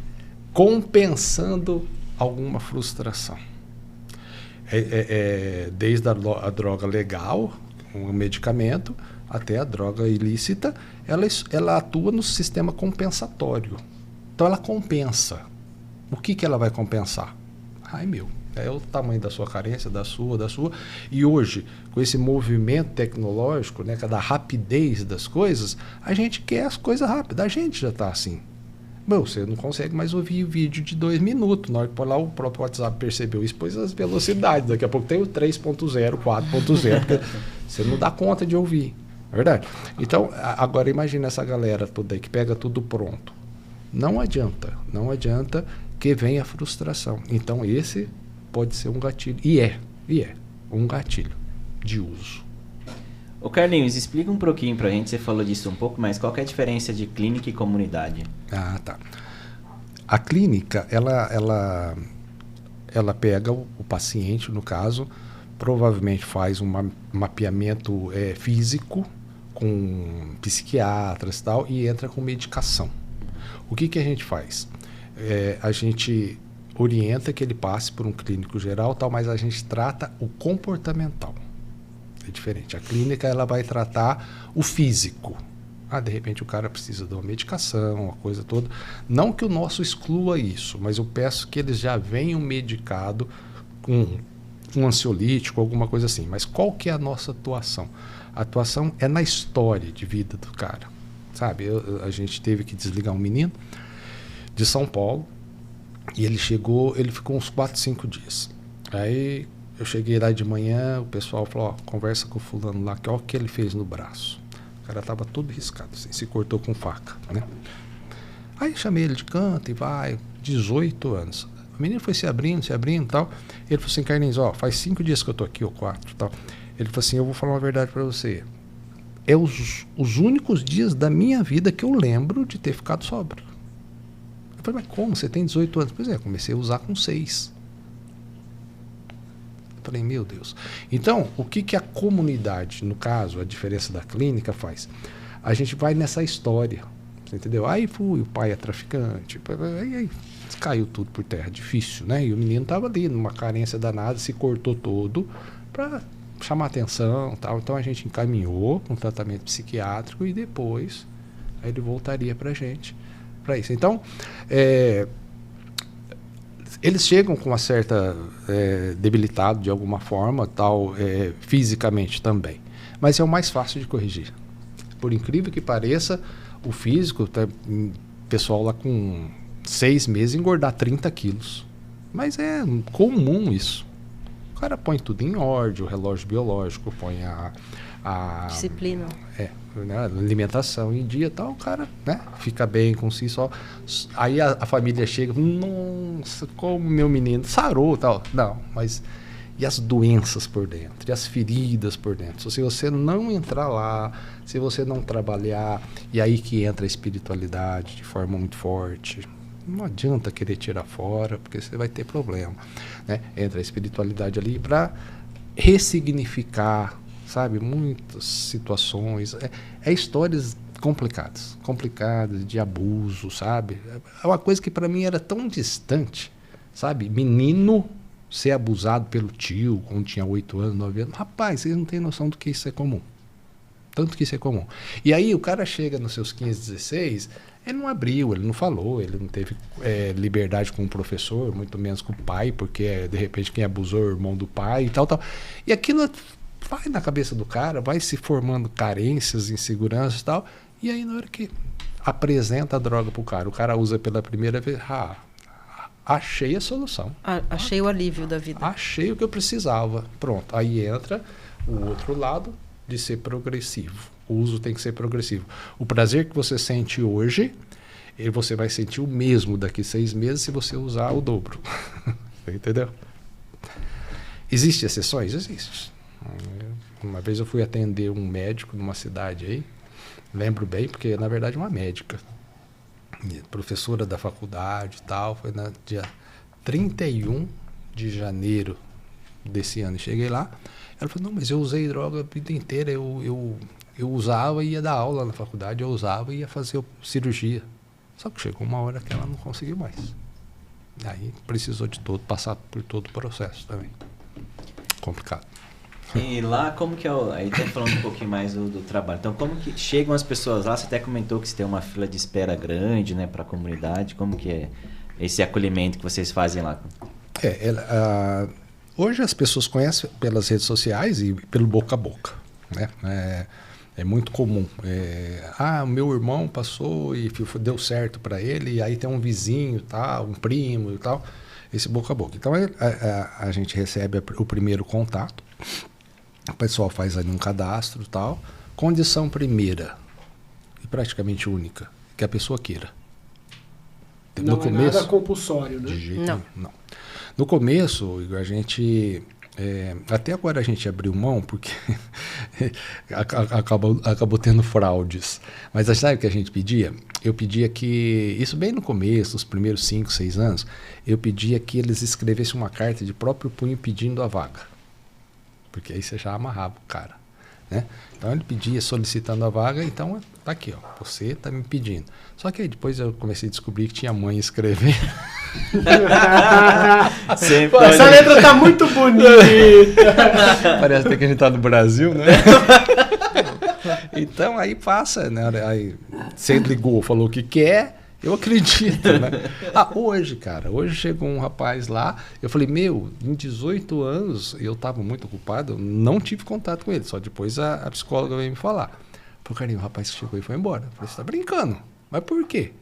[SPEAKER 3] compensando alguma frustração. Desde a droga legal, um medicamento, até a droga ilícita, ela atua no sistema compensatório. Então ela compensa. O que ela vai compensar? É o tamanho da sua carência, da sua. E hoje, com esse movimento tecnológico, né, da rapidez das coisas, a gente quer as coisas rápidas. A gente já está assim. Você não consegue mais ouvir vídeo de 2 minutos. Na hora que lá o próprio WhatsApp percebeu isso, pôs as velocidades. Daqui a pouco tem o 3.0, 4.0, porque você não dá conta de ouvir. É verdade? Então, agora imagina essa galera toda aí que pega tudo pronto. Não adianta que venha a frustração. Então, esse pode ser um gatilho. E é um gatilho de uso.
[SPEAKER 1] Ô Carlinhos, explica um pouquinho pra gente, você falou disso um pouco, mas qual que é a diferença de clínica e comunidade?
[SPEAKER 3] Tá. A clínica, ela pega o paciente, no caso, provavelmente faz um mapeamento físico com psiquiatras e tal, e entra com medicação. O que a gente faz? A gente orienta que ele passe por um clínico geral, tal, mas a gente trata o comportamental. É diferente. A clínica, ela vai tratar o físico. De repente o cara precisa de uma medicação, uma coisa toda. Não que o nosso exclua isso, mas eu peço que eles já venham medicado com um ansiolítico, alguma coisa assim. Mas qual que é a nossa atuação? A atuação é na história de vida do cara. Sabe, a gente teve que desligar um menino de São Paulo, e ele ficou uns 4, 5 dias. Aí eu cheguei lá de manhã, o pessoal falou, conversa com o fulano lá, que olha o que ele fez no braço. O cara estava todo riscado, assim, se cortou com faca, né? Aí chamei ele de canto e vai, 18 anos. O menino foi se abrindo e tal. Ele falou assim, Carlinhos, faz 5 dias que eu tô aqui, ou 4 tal. Ele falou assim, eu vou falar uma verdade para você. É os únicos dias da minha vida que eu lembro de ter ficado sóbrio. Eu falei, mas como? Você tem 18 anos? Pois comecei a usar com 6. Eu falei, meu Deus. Então, o que a comunidade, no caso, a diferença da clínica faz? A gente vai nessa história, você entendeu? Aí o pai é traficante, aí caiu tudo por terra, difícil, né? E o menino estava ali, numa carência danada, se cortou todo para chamar atenção, tal. Então a gente encaminhou com tratamento psiquiátrico e depois aí ele voltaria para a gente, para isso. Então, eles chegam com uma certa debilitado de alguma forma, tal, fisicamente também. Mas é o mais fácil de corrigir. Por incrível que pareça, o físico, pessoal lá com 6 meses engordar 30 quilos. Mas é comum isso. O cara põe tudo em ordem, o relógio biológico, põe a
[SPEAKER 4] disciplina.
[SPEAKER 3] Né, alimentação em dia e tal, o cara, né, fica bem com si só. Aí a família chega, nossa, como meu menino sarou e tal. Não, mas e as doenças por dentro, e as feridas por dentro? Se você não entrar lá, se você não trabalhar, e aí que entra a espiritualidade de forma muito forte. Não adianta querer tirar fora, porque você vai ter problema, né? Entra a espiritualidade ali para ressignificar, sabe, muitas situações, histórias complicadas de abuso, sabe? É uma coisa que para mim era tão distante, sabe? Menino ser abusado pelo tio quando tinha 8 anos, 9 anos. Rapaz, vocês não têm noção do que isso é comum. Tanto que isso é comum. E aí o cara chega nos seus 15, 16, ele não abriu, ele não falou, ele não teve liberdade com o professor, muito menos com o pai, porque de repente quem abusou é o irmão do pai e tal. E aquilo vai na cabeça do cara, vai se formando carências, inseguranças e tal, e aí na hora que apresenta a droga pro cara, o cara usa pela primeira vez, achei a solução.
[SPEAKER 4] Achei o alívio da vida.
[SPEAKER 3] Achei o que eu precisava. Pronto, aí entra o outro lado de ser progressivo. O uso tem que ser progressivo. O prazer que você sente hoje, você vai sentir o mesmo daqui 6 meses se você usar o dobro. Entendeu? Existem exceções? Existe. Uma vez eu fui atender um médico numa cidade aí, lembro bem, porque na verdade uma médica, professora da faculdade e tal, foi no dia 31 de janeiro desse ano. Cheguei lá, ela falou, não, mas eu usei droga a vida inteira, eu usava e ia dar aula na faculdade, eu usava e ia fazer cirurgia. Só que chegou uma hora que ela não conseguiu mais. Aí precisou de passar por todo o processo também. Complicado.
[SPEAKER 1] E lá, como que é aí tá falando um pouquinho mais do trabalho. Então, como que chegam as pessoas lá? Você até comentou que você tem uma fila de espera grande, né, para a comunidade. Como que é esse acolhimento que vocês fazem lá?
[SPEAKER 3] Hoje as pessoas conhecem pelas redes sociais e pelo boca a boca, né? É muito comum. O meu irmão passou e deu certo para ele, e aí tem um vizinho, tal, um primo e tal. Esse boca a boca. Então a gente recebe o primeiro contato. O pessoal faz ali um cadastro e tal. Condição primeira e praticamente única, que a pessoa queira.
[SPEAKER 2] Não é nada compulsório, né?
[SPEAKER 3] De jeito não. No começo, Igor, a gente... até agora a gente abriu mão, porque acabou tendo fraudes. Mas sabe o que a gente pedia? Eu pedia que, isso bem no começo, os primeiros 5, 6 anos, eu pedia que eles escrevessem uma carta de próprio punho pedindo a vaga. Porque aí você já amarrava o cara, né? Então ele pedia solicitando a vaga, então tá aqui, ó, você tá me pedindo. Só que aí depois eu comecei a descobrir que tinha mãe escrevendo.
[SPEAKER 2] Essa letra tá muito bonita.
[SPEAKER 3] Parece até que a gente tá no Brasil, né? Então aí passa, né? Aí você ligou, falou o que quer, eu acredito, né? Hoje chegou um rapaz lá, eu falei, em 18 anos, eu estava muito ocupado, não tive contato com ele, só depois a psicóloga veio me falar. Falei, Carlinhos, o rapaz chegou e foi embora. Eu falei, você tá brincando? Mas por quê?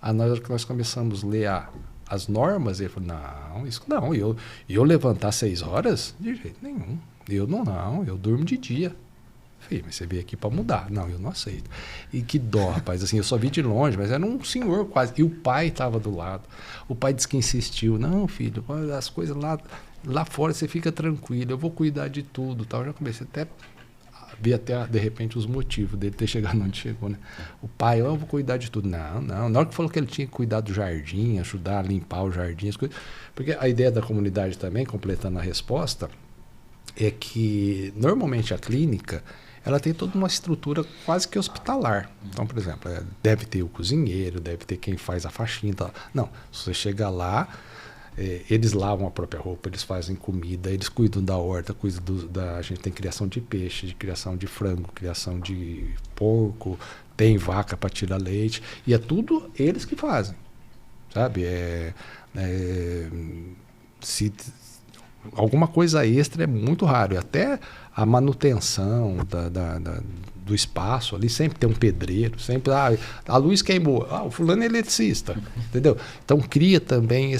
[SPEAKER 3] Na hora que nós começamos a ler as normas, ele falou, não, isso não, eu levantar 6 horas? De jeito nenhum. Eu durmo de dia. Falei, mas você veio aqui para mudar. Não, eu não aceito. E que dó, rapaz. Assim, eu só vi de longe, mas era um senhor quase. E o pai estava do lado. O pai disse que insistiu. Não, filho, as coisas lá fora você fica tranquilo. Eu vou cuidar de tudo. Tal. Eu já comecei até a ver de repente os motivos dele ter chegado onde chegou, né? O pai, eu vou cuidar de tudo. Não. Na hora que falou que ele tinha que cuidar do jardim, ajudar a limpar o jardim, as coisas. Porque a ideia da comunidade também, completando a resposta, é que normalmente a clínica ela tem toda uma estrutura quase que hospitalar. Então, por exemplo, deve ter o cozinheiro, deve ter quem faz a faxina. Tal. Não, se você chega lá, eles lavam a própria roupa, eles fazem comida, eles cuidam da horta, a gente tem criação de peixe, de criação de frango, criação de porco, tem vaca para tirar leite, e é tudo eles que fazem, sabe? Se alguma coisa extra é muito raro, e até a manutenção do espaço ali, sempre tem um pedreiro, sempre, a luz queimou, o fulano é eletricista, entendeu? Então cria também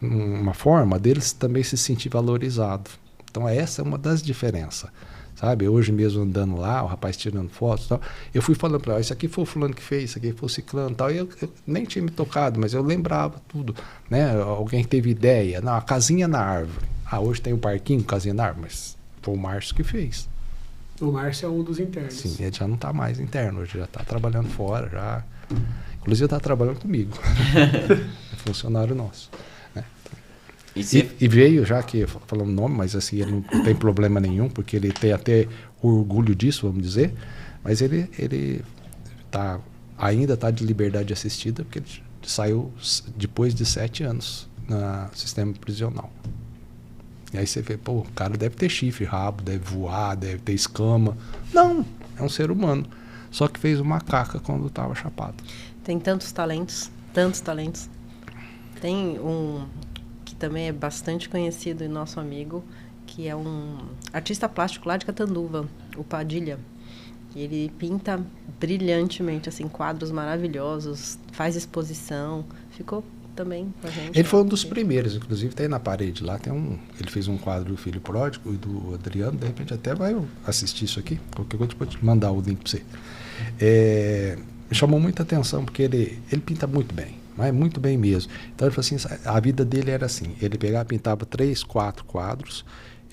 [SPEAKER 3] uma forma deles também se sentir valorizado. Então essa é uma das diferenças, sabe? Hoje mesmo andando lá, o rapaz tirando fotos e tal, eu fui falando para ele, isso aqui foi o fulano que fez, isso aqui foi o ciclano e tal, e eu nem tinha me tocado, mas eu lembrava tudo, né? Alguém teve ideia, não, a casinha na árvore, hoje tem um parquinho, casinha na árvore, mas foi o Márcio que fez.
[SPEAKER 2] O Márcio é um dos internos.
[SPEAKER 3] Sim, ele já não está mais interno, hoje já está trabalhando fora, já. Inclusive está trabalhando comigo. É funcionário nosso. Né? E veio, já que falando o nome, mas assim, ele não tem problema nenhum, porque ele tem até orgulho disso, vamos dizer, mas ele ainda está de liberdade assistida, porque ele saiu depois de 7 anos no sistema prisional. E aí você vê, o cara deve ter chifre, rabo, deve voar, deve ter escama. Não, é um ser humano. Só que fez uma caca quando estava chapado.
[SPEAKER 4] Tem tantos talentos, tantos talentos. Tem um que também é bastante conhecido e nosso amigo, que é um artista plástico lá de Catanduva, o Padilha. Ele pinta brilhantemente, assim, quadros maravilhosos, faz exposição, ficou também com a gente.
[SPEAKER 3] Ele foi um dos primeiros, inclusive tem na parede lá, ele fez um quadro do Filho Pródigo e do Adriano, de repente até vai assistir isso aqui, qualquer coisa eu vou te mandar o link para você. Me chamou muita atenção, porque ele pinta muito bem, mas muito bem mesmo. Então ele falou assim, a vida dele era assim, ele pegava, pintava 3, 4 quadros,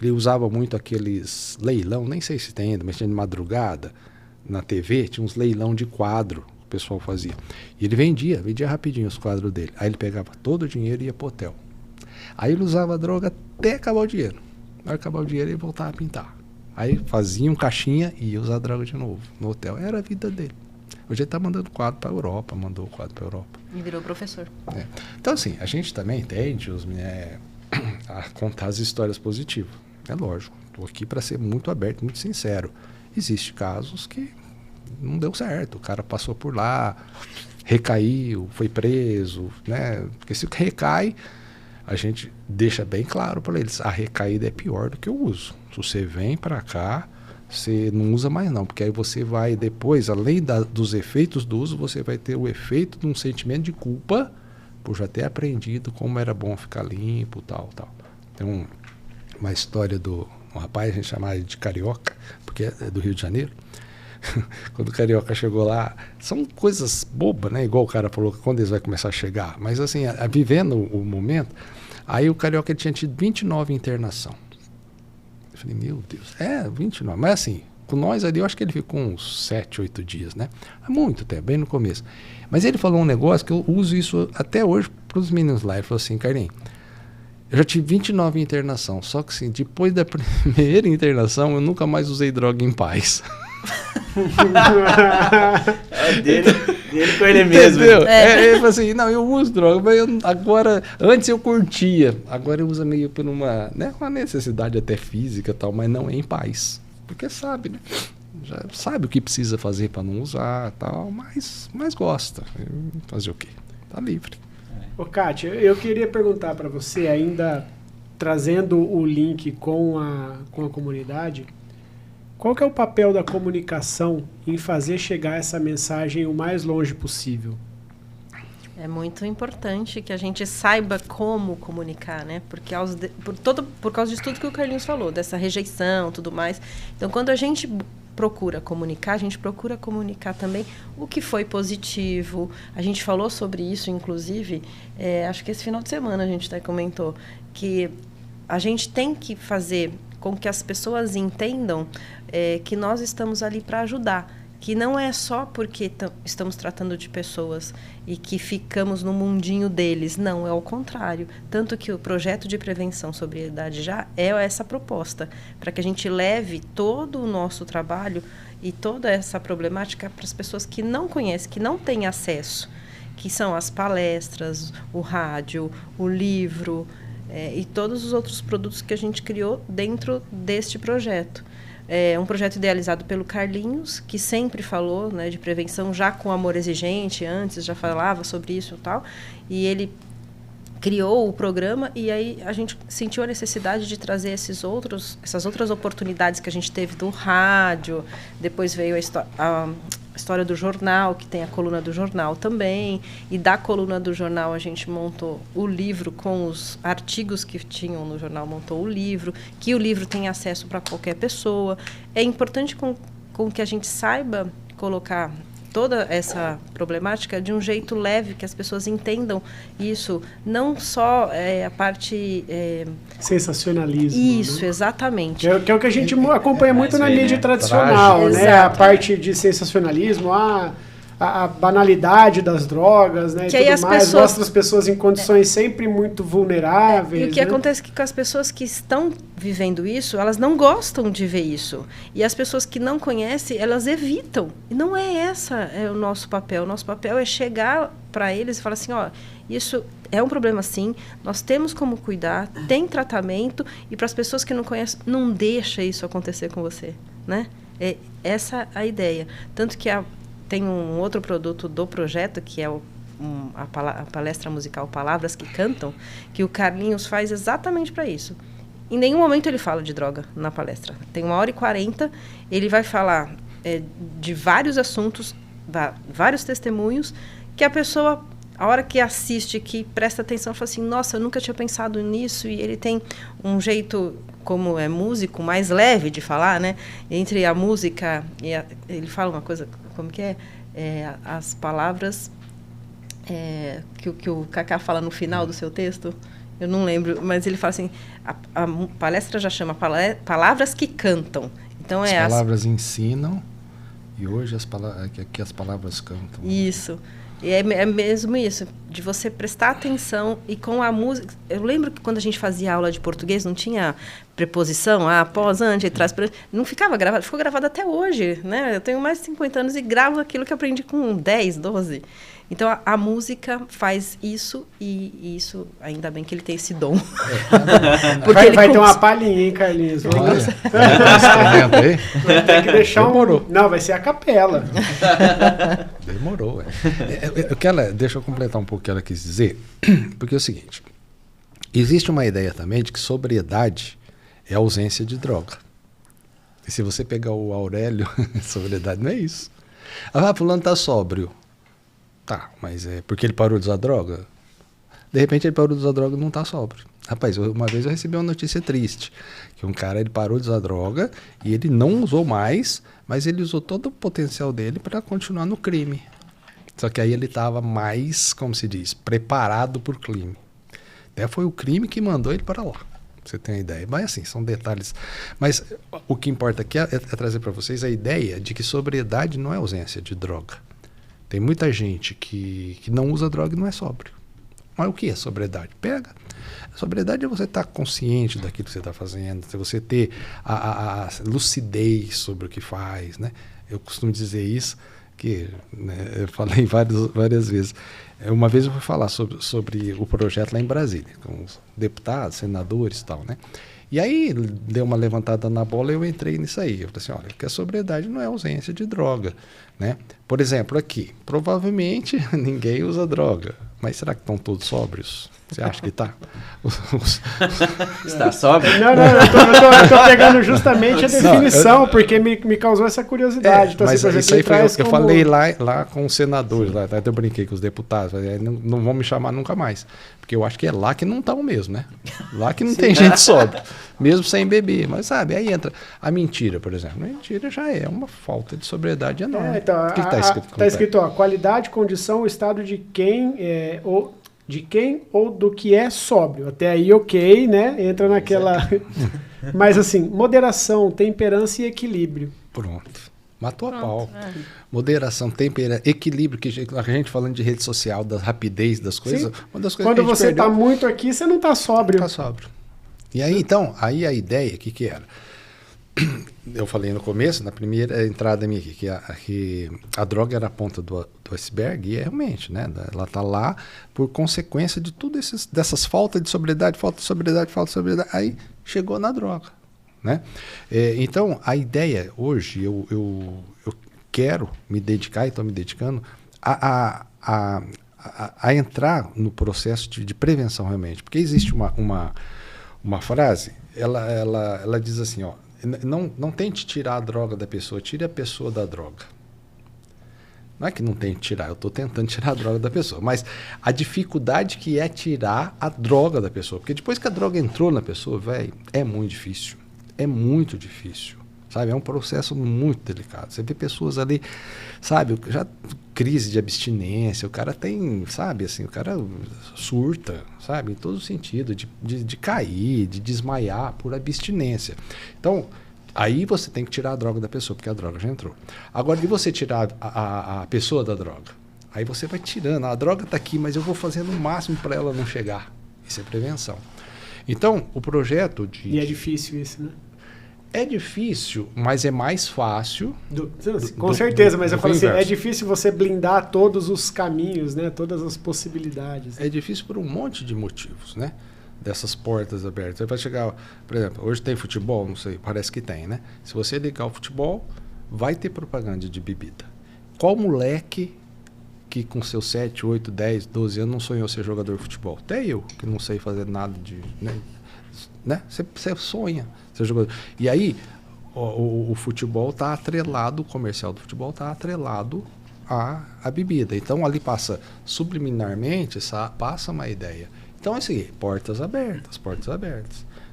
[SPEAKER 3] ele usava muito aqueles leilão, nem sei se tem ainda, mas tinha de madrugada, na TV, tinha uns leilão de quadro, o pessoal fazia. E ele vendia rapidinho os quadros dele. Aí ele pegava todo o dinheiro e ia pro hotel. Aí ele usava a droga até acabar o dinheiro. Aí acabar o dinheiro ele voltava a pintar. Aí fazia um caixinha e ia usar a droga de novo no hotel. Era a vida dele. Hoje ele tá mandando quadro para Europa, mandou o quadro para Europa.
[SPEAKER 4] E virou professor.
[SPEAKER 3] Então assim, a gente também tende a contar as histórias positivas. É lógico. Estou aqui para ser muito aberto, muito sincero. Existem casos que não deu certo, o cara passou por lá, recaiu, foi preso, né? Porque se recai, a gente deixa bem claro para eles, a recaída é pior do que o uso. Se você vem para cá, você não usa mais não, porque aí você vai depois, além dos efeitos do uso, você vai ter o efeito de um sentimento de culpa por já ter aprendido como era bom ficar limpo, tal. Tem uma história um rapaz, a gente chama ele de Carioca, porque é do Rio de Janeiro. Quando o Carioca chegou lá, são coisas bobas, né? Igual o cara falou, quando eles vão começar a chegar. Mas assim, vivendo o momento, aí o Carioca tinha tido 29 internação. Eu falei, meu Deus, 29. Mas assim, com nós ali, eu acho que ele ficou uns 7, 8 dias, né? Há muito tempo, bem no começo. Mas ele falou um negócio que eu uso isso até hoje para os meninos lá. Ele falou assim, Carlinhos, eu já tive 29 internação, só que assim, depois da primeira internação, eu nunca mais usei droga em paz.
[SPEAKER 1] dele com ele mesmo.
[SPEAKER 3] Ele falou assim, não, eu uso droga, mas antes eu curtia, agora eu uso meio por uma necessidade até física e tal, mas não é em paz. Porque sabe, né? Já sabe o que precisa fazer para não usar tal, mas gosta. Fazer o quê? Tá livre.
[SPEAKER 2] Ô, Kátia, eu queria perguntar para você, ainda trazendo o link com a comunidade, qual que é o papel da comunicação em fazer chegar essa mensagem o mais longe possível?
[SPEAKER 4] É muito importante que a gente saiba como comunicar, né? Porque por causa disso tudo que o Carlinhos falou, dessa rejeição, tudo mais. Então, quando a gente procura comunicar, a gente procura comunicar também o que foi positivo. A gente falou sobre isso, inclusive, acho que esse final de semana a gente até comentou, que a gente tem que fazer com que as pessoas entendam que nós estamos ali para ajudar, que não é só porque estamos tratando de pessoas e que ficamos no mundinho deles. Não, é o contrário. Tanto que o projeto de prevenção sobriedade já é essa proposta, para que a gente leve todo o nosso trabalho e toda essa problemática para as pessoas que não conhecem, que não têm acesso, que são as palestras, o rádio, o livro e todos os outros produtos que a gente criou dentro deste projeto. É um projeto idealizado pelo Carlinhos, que sempre falou, né, de prevenção, já com Amor Exigente, antes já falava sobre isso e tal, e ele criou o programa, e aí a gente sentiu a necessidade de trazer essas outras oportunidades que a gente teve do rádio, depois veio a história do jornal, que tem a coluna do jornal também, e da coluna do jornal a gente montou o livro com os artigos que tinham no jornal, montou o livro, que o livro tem acesso para qualquer pessoa. É importante com que a gente saiba colocar toda essa problemática de um jeito leve, que as pessoas entendam isso, não só a parte...
[SPEAKER 2] sensacionalismo.
[SPEAKER 4] Isso,
[SPEAKER 2] né?
[SPEAKER 4] exatamente.
[SPEAKER 2] Que é o que a gente acompanha muito na mídia tradicional, né? A parte de sensacionalismo, a banalidade das drogas, né?
[SPEAKER 4] Que
[SPEAKER 2] e
[SPEAKER 4] aí
[SPEAKER 2] tudo
[SPEAKER 4] as
[SPEAKER 2] mais,
[SPEAKER 4] pessoas...
[SPEAKER 2] mostra as pessoas em condições sempre muito vulneráveis.
[SPEAKER 4] E o que acontece é que com as pessoas que estão vivendo isso, elas não gostam de ver isso. E as pessoas que não conhecem, elas evitam. E não é o nosso papel. O nosso papel é chegar para eles e falar assim, ó, isso é um problema sim, nós temos como cuidar, tem tratamento, e para as pessoas que não conhecem, não deixa isso acontecer com você, né? É essa a ideia. Tanto que tem um outro produto do projeto, que é a palestra musical Palavras que Cantam, que o Carlinhos faz exatamente para isso. Em nenhum momento ele fala de droga na palestra. Tem 1h40, ele vai falar de vários assuntos, vários testemunhos, que a pessoa, a hora que assiste, que presta atenção, fala assim, nossa, eu nunca tinha pensado nisso, e ele tem um jeito, como é músico, mais leve de falar, né? Entre a música e ele fala uma coisa, como que é? As palavras que o Cacá fala no final do seu texto, eu não lembro, mas ele fala assim, a palestra já chama Palavras que Cantam. Então,
[SPEAKER 3] as palavras ensinam e hoje aqui as palavras cantam.
[SPEAKER 4] Isso. E é mesmo isso, de você prestar atenção e com a música... Eu lembro que quando a gente fazia aula de português, não tinha preposição, após, antes, atrás... Não ficava gravado, ficou gravado até hoje, né? Eu tenho mais de 50 anos e gravo aquilo que eu aprendi com 10, 12. Então, a música faz isso, e isso, ainda bem que ele tem esse dom.
[SPEAKER 2] Porque vai ter uma palhinha, hein, Carlinhos? Tem que deixar Não, vai ser a capela.
[SPEAKER 3] Demorou, deixa eu completar um pouco o que ela quis dizer, porque é o seguinte, existe uma ideia também de que sobriedade é ausência de droga. E se você pegar o Aurélio, sobriedade não é isso. Fulano tá sóbrio. Tá, mas é porque ele parou de usar droga? De repente ele parou de usar droga e não tá sóbrio. Rapaz, uma vez eu recebi uma notícia triste, que um cara, ele parou de usar droga e ele não usou mais, mas ele usou todo o potencial dele para continuar no crime. Só que aí ele estava mais, como se diz, preparado por crime. Até foi o crime que mandou ele para lá. Você tem a ideia. Mas assim, são detalhes. Mas o que importa aqui é trazer para vocês a ideia de que sobriedade não é ausência de droga. Tem muita gente que não usa droga e não é sóbrio. Mas o que é sobriedade? A sobriedade é você estar consciente daquilo que você está fazendo, é você ter a lucidez sobre o que faz, né? Eu costumo dizer isso, que eu falei várias vezes. Uma vez eu fui falar sobre o projeto lá em Brasília, com os deputados, senadores e tal, né? E aí deu uma levantada na bola e eu entrei nisso aí. Eu falei assim, olha, que a sobriedade não é ausência de droga, né? Por exemplo, aqui, provavelmente ninguém usa droga, mas será que estão todos sóbrios? Você acha que está?
[SPEAKER 1] Está sóbrio?
[SPEAKER 2] Não, eu tô pegando justamente a definição, porque me causou essa curiosidade.
[SPEAKER 3] Então, mas assim, isso aí foi eu falei lá com os senadores, lá, até eu brinquei com os deputados, não vão me chamar nunca mais, porque eu acho que é lá que não estão mesmo, né? Lá que não tem gente sóbria, mesmo sem beber, mas sabe, aí entra a mentira, por exemplo. A mentira já é uma falta de sobriedade enorme.
[SPEAKER 2] Então,
[SPEAKER 3] o que está escrito?
[SPEAKER 2] Está escrito, qualidade, condição, estado de quem ou do que é sóbrio. Até aí, ok, né? Entra naquela... Mas assim, moderação, temperança e equilíbrio.
[SPEAKER 3] Pronto. Matou a
[SPEAKER 4] Pronto,
[SPEAKER 3] pau. Moderação, tempera, equilíbrio, que a gente falando de rede social, da rapidez das coisas. Uma das coisas
[SPEAKER 2] Quando
[SPEAKER 3] que a gente
[SPEAKER 2] você
[SPEAKER 3] perdeu,
[SPEAKER 2] tá muito aqui, você não tá sóbrio.
[SPEAKER 3] tá sóbrio. E aí, então, aí a ideia, o que era? Eu falei no começo, na primeira entrada minha aqui, que a droga era a ponta do iceberg, e realmente, né? Ela tá lá por consequência de tudo dessas faltas de sobriedade, falta de sobriedade. Aí chegou na droga, né? Então, a ideia hoje, eu quero me dedicar, e estou me dedicando, a entrar no processo de prevenção realmente. Porque existe uma frase, ela diz assim, ó, não tente tirar a droga da pessoa, tire a pessoa da droga. Não é que não tente tirar, eu estou tentando tirar a droga da pessoa, mas a dificuldade que é tirar a droga da pessoa. Porque depois que a droga entrou na pessoa, velho, é muito difícil. É muito difícil. Sabe? É um processo muito delicado. Você vê pessoas ali, sabe, já crise de abstinência, o cara tem, sabe, assim, o cara surta, sabe, em todo sentido, de cair, de desmaiar por abstinência. Então, aí você tem que tirar a droga da pessoa, porque a droga já entrou. Agora, de você tirar a pessoa da droga, aí você vai tirando, a droga está aqui, mas eu vou fazendo o máximo para ela não chegar. Isso é prevenção. Então, o projeto de...
[SPEAKER 2] E é difícil isso, né?
[SPEAKER 3] É difícil, mas é mais fácil.
[SPEAKER 2] Com certeza, mas eu falo assim, é difícil você blindar todos os caminhos, né? Todas as possibilidades.
[SPEAKER 3] É difícil por um monte de motivos, né? Dessas portas abertas. Você vai chegar, por exemplo, hoje tem futebol, não sei, parece que tem, né? Se você ligar o futebol, vai ter propaganda de bebida. Qual moleque que com seus 7, 8, 10, 12 anos não sonhou ser jogador de futebol? Até eu, que não sei fazer nada de... Né? Você sonha ser jogador. E aí, o futebol está atrelado, o comercial do futebol está atrelado à bebida. Então, ali passa subliminarmente, passa uma ideia. Então, é assim, portas abertas.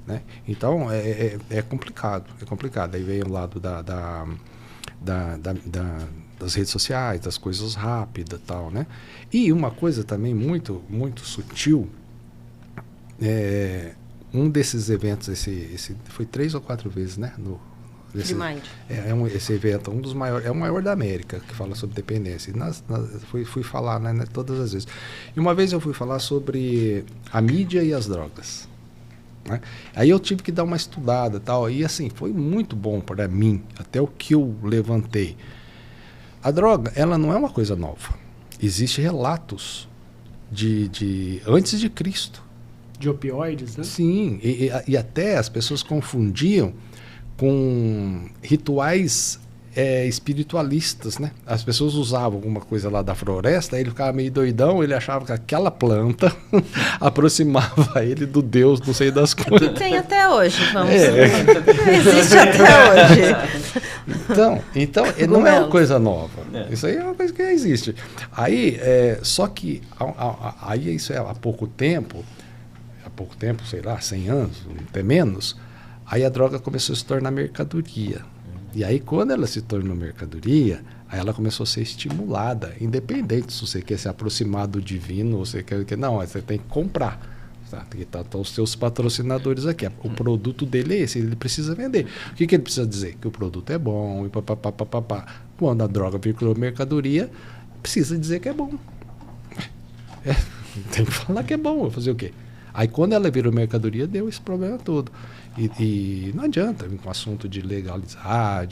[SPEAKER 3] Né? Então, é complicado. Aí vem o lado das redes sociais, das coisas rápidas e tal, né? E uma coisa também muito, muito sutil, um desses eventos, esse foi 3 ou 4 vezes, né?
[SPEAKER 4] De Mind.
[SPEAKER 3] Esse evento, um dos maiores, é o maior da América, que fala sobre dependência. E fui falar, né, todas as vezes. E uma vez eu fui falar sobre a mídia e as drogas. Né? Aí eu tive que dar uma estudada e tal. E assim, foi muito bom para mim, até o que eu levantei. A droga, ela não é uma coisa nova. Existem relatos de antes de Cristo.
[SPEAKER 2] De opioides, né?
[SPEAKER 3] Sim, e até as pessoas confundiam com rituais espiritualistas, né? As pessoas usavam alguma coisa lá da floresta, aí ele ficava meio doidão, ele achava que aquela planta aproximava ele do Deus, não sei das coisas.
[SPEAKER 4] Tem até hoje, vamos. Existe até hoje.
[SPEAKER 3] Então não é uma coisa nova. Isso aí é uma coisa que existe. Aí, só que aí isso é há pouco tempo, sei lá, 100 anos, até menos, aí a droga começou a se tornar mercadoria. E aí, quando ela se tornou mercadoria, aí ela começou a ser estimulada, independente se você quer se aproximar do divino, ou você quer... Não, você tem que comprar. Tá? Estão os seus patrocinadores aqui. O produto dele é esse, ele precisa vender. O que ele precisa dizer? Que o produto é bom, e papapá. Quando a droga virou mercadoria, precisa dizer que é bom. Tem que falar que é bom, vou fazer o quê? Aí quando ela virou mercadoria, deu esse problema todo. E não adianta vir com o assunto de legalizar,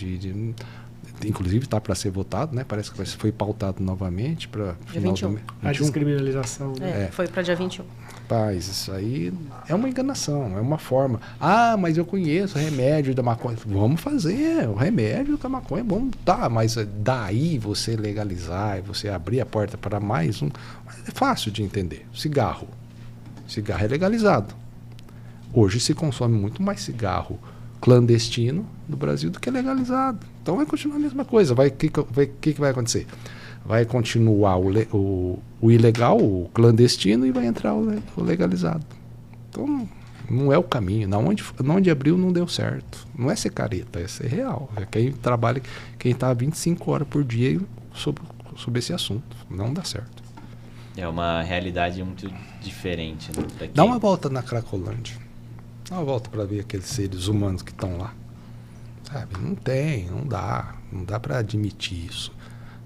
[SPEAKER 3] inclusive está para ser votado, né? Parece que foi pautado novamente para
[SPEAKER 4] final do mês.
[SPEAKER 2] A descriminalização. Né?
[SPEAKER 4] Foi para dia 21.
[SPEAKER 3] Rapaz, isso aí é uma enganação, é uma forma. Ah, mas eu conheço o remédio da maconha. Vamos fazer o remédio da maconha, vamos tá, mas daí você legalizar e você abrir a porta para mais um. É fácil de entender. Cigarro é legalizado. Hoje se consome muito mais cigarro clandestino no Brasil do que legalizado. Então vai continuar a mesma coisa. O que vai acontecer? Vai continuar o ilegal, o clandestino, e vai entrar o legalizado. Então não é o caminho. Onde abriu não deu certo. Não é ser careta, é ser real. É quem trabalha, quem está 25 horas por dia sobre esse assunto. Não dá certo.
[SPEAKER 1] É uma realidade muito diferente. Né, daqui.
[SPEAKER 3] Dá uma volta na Cracolândia. Dá uma volta para ver aqueles seres humanos que estão lá. sabe? Não dá para admitir isso,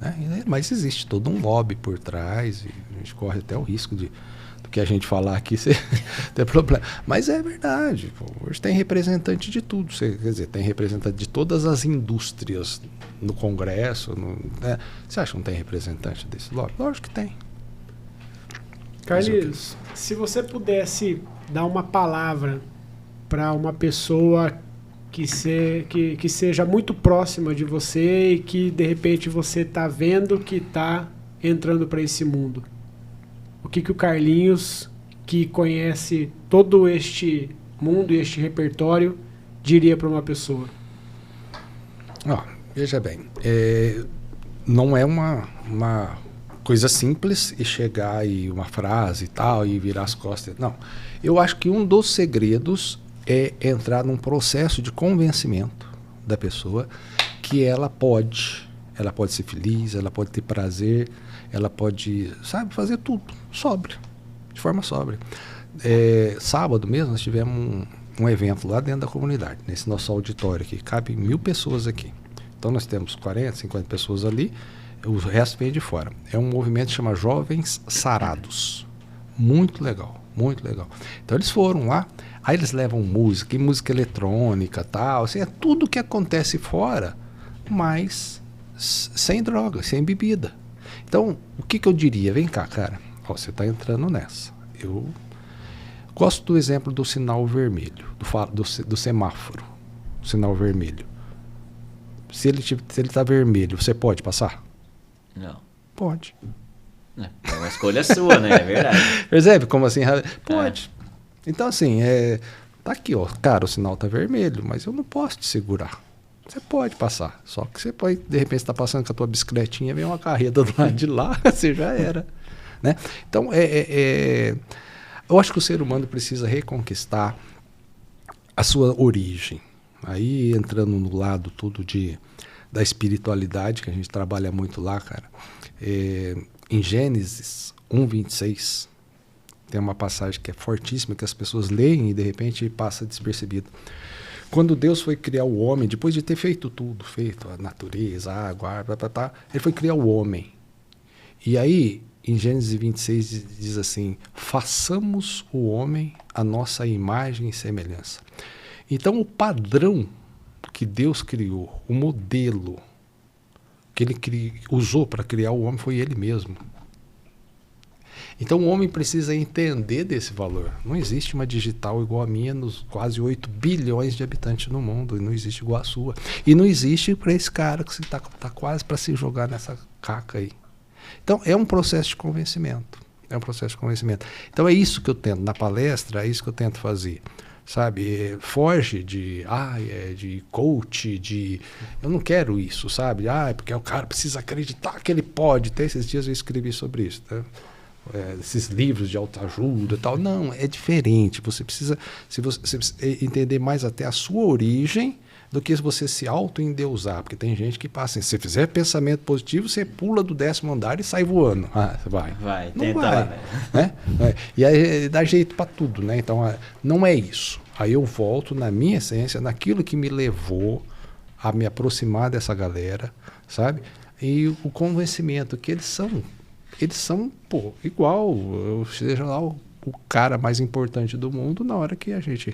[SPEAKER 3] né? Mas existe todo um lobby por trás, e a gente corre até o risco do que a gente falar aqui ter problema. Mas é verdade, pô, hoje tem representante de tudo, quer dizer, tem representante de todas as indústrias no Congresso, né? Você acha que não tem representante desse lobby? Lógico que tem.
[SPEAKER 2] Carlinhos, se você pudesse dar uma palavra para uma pessoa que seja muito próxima de você e que de repente você está vendo que está entrando para esse mundo, o que o Carlinhos, que conhece todo este mundo e este repertório, diria para uma pessoa?
[SPEAKER 3] Veja bem, não é uma coisa simples e chegar e uma frase e tal e virar as costas. Não, eu acho que um dos segredos é entrar num processo de convencimento da pessoa que ela pode ser feliz, ela pode ter prazer, ela pode, sabe, fazer tudo sóbrio, de forma sóbria. Sábado mesmo nós tivemos um evento lá dentro da comunidade, nesse nosso auditório aqui, cabe 1.000 pessoas aqui. Então nós temos 40, 50 pessoas ali, o resto vem de fora. É um movimento que chama Jovens Sarados. Muito legal, muito legal. Então eles foram lá, aí eles levam música, e música eletrônica, tal, assim, é tudo que acontece fora, mas sem droga, sem bebida. Então, o que eu diria? Vem cá, cara, você está entrando nessa. Eu gosto do exemplo do sinal vermelho, do semáforo, sinal vermelho. Se ele está vermelho, você pode passar?
[SPEAKER 1] Não.
[SPEAKER 3] Pode.
[SPEAKER 1] É uma escolha sua, né? É verdade.
[SPEAKER 3] Percebe como assim? Pode. Então, assim, tá aqui, ó. Cara, o sinal tá vermelho, mas eu não posso te segurar. Você pode passar. Só que você pode, de repente, você tá passando com a tua bicicletinha, vem uma carreta do lado de lá, você já era. Né? Então, eu acho que o ser humano precisa reconquistar a sua origem. Aí, entrando no lado tudo da espiritualidade, que a gente trabalha muito lá, cara, em Gênesis 1:26, tem uma passagem que é fortíssima, que as pessoas leem e de repente passa despercebido. Quando Deus foi criar o homem, depois de ter feito tudo, feito a natureza, a água, ele foi criar o homem. E aí, em Gênesis 26 diz assim, façamos o homem a nossa imagem e semelhança. Então o padrão que Deus criou, o modelo que ele usou para criar o homem foi ele mesmo. Então o homem precisa entender desse valor. Não existe uma digital igual a minha nos quase 8 bilhões de habitantes no mundo, e não existe igual a sua. E não existe para esse cara que está quase para se jogar nessa caca aí. Então é um processo de convencimento. É um processo de convencimento. Então é isso que eu tento, na palestra, é isso que eu tento fazer. Sabe, foge de coach, eu não quero isso, sabe, porque o cara precisa acreditar que ele pode. Até esses dias eu escrevi sobre isso, né? Esses livros de autoajuda e tal, não, é diferente, você precisa entender mais até a sua origem do que você se auto-endeusar, porque tem gente que passa assim, se fizer pensamento positivo, você pula do 10º andar e sai voando. Você vai.
[SPEAKER 1] Não tenta vai,
[SPEAKER 3] né? E aí dá jeito para tudo, né? Então, não é isso. Aí eu volto na minha essência, naquilo que me levou a me aproximar dessa galera, sabe? E o convencimento que eles são, igual, seja lá o cara mais importante do mundo, na hora que a gente...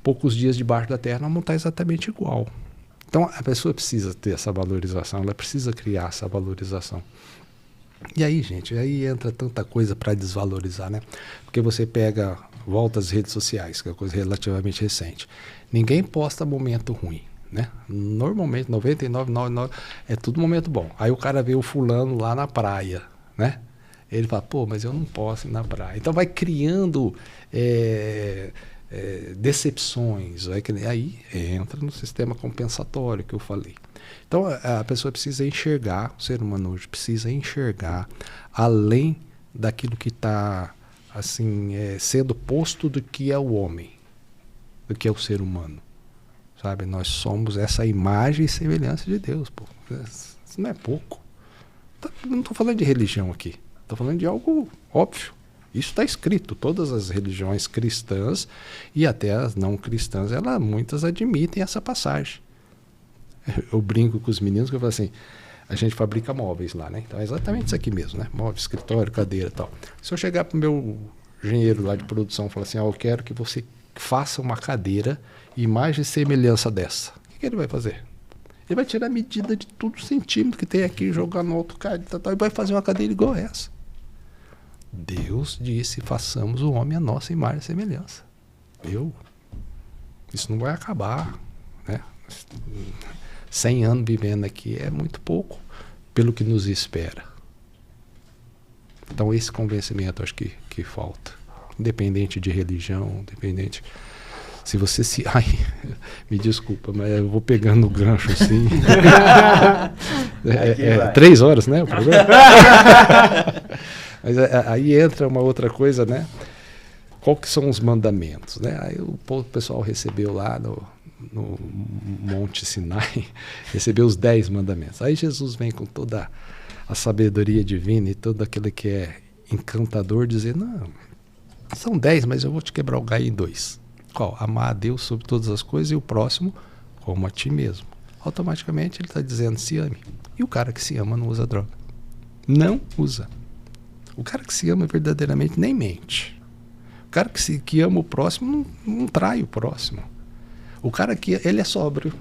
[SPEAKER 3] poucos dias debaixo da terra, não está exatamente igual. Então, a pessoa precisa ter essa valorização, ela precisa criar essa valorização. E aí, gente, aí entra tanta coisa para desvalorizar, né? Porque você volta às redes sociais, que é uma coisa relativamente recente. Ninguém posta momento ruim, né? Normalmente, 99,99% é tudo momento bom. Aí o cara vê o fulano lá na praia, né? Ele fala, mas eu não posso ir na praia. Então, vai criando... decepções, aí entra no sistema compensatório que eu falei. Então a pessoa precisa enxergar, o ser humano hoje precisa enxergar além daquilo que está assim, sendo posto do que é o homem, do que é o ser humano, sabe? Nós somos essa imagem e semelhança de Deus, pô. Isso não é pouco. Não estou falando de religião aqui, estou falando de algo óbvio. Isso está escrito, todas as religiões cristãs e até as não cristãs, muitas admitem essa passagem. Eu brinco com os meninos que eu falo assim, a gente fabrica móveis lá, né? Então é exatamente isso aqui mesmo, né? Móvel, escritório, cadeira e tal. Se eu chegar pro meu engenheiro lá de produção e falar assim, eu quero que você faça uma cadeira imagem e semelhança dessa. O que ele vai fazer? Ele vai tirar a medida de todo centímetro que tem aqui, jogar no AutoCAD e vai fazer uma cadeira igual essa. Deus disse, façamos o homem a nossa imagem e semelhança. Isso não vai acabar, né? 100 anos vivendo aqui é muito pouco pelo que nos espera. Então esse convencimento acho que falta. Independente de religião, independente... Se você se... Ai, me desculpa, mas eu vou pegando o gancho assim. 3 horas, né? O programa? Mas aí entra uma outra coisa, né? Qual que são os mandamentos, né? Aí o pessoal recebeu lá no Monte Sinai, recebeu os 10 mandamentos. Aí Jesus vem com toda a sabedoria divina e todo aquele que é encantador, dizer, não, são 10, mas eu vou te quebrar o galho em 2. Qual? Amar a Deus sobre todas as coisas e o próximo como a ti mesmo. Automaticamente ele está dizendo, se ame. E o cara que se ama não usa droga. Não usa. O cara que se ama verdadeiramente nem mente. O cara que ama o próximo não trai o próximo. O cara que ele é sóbrio.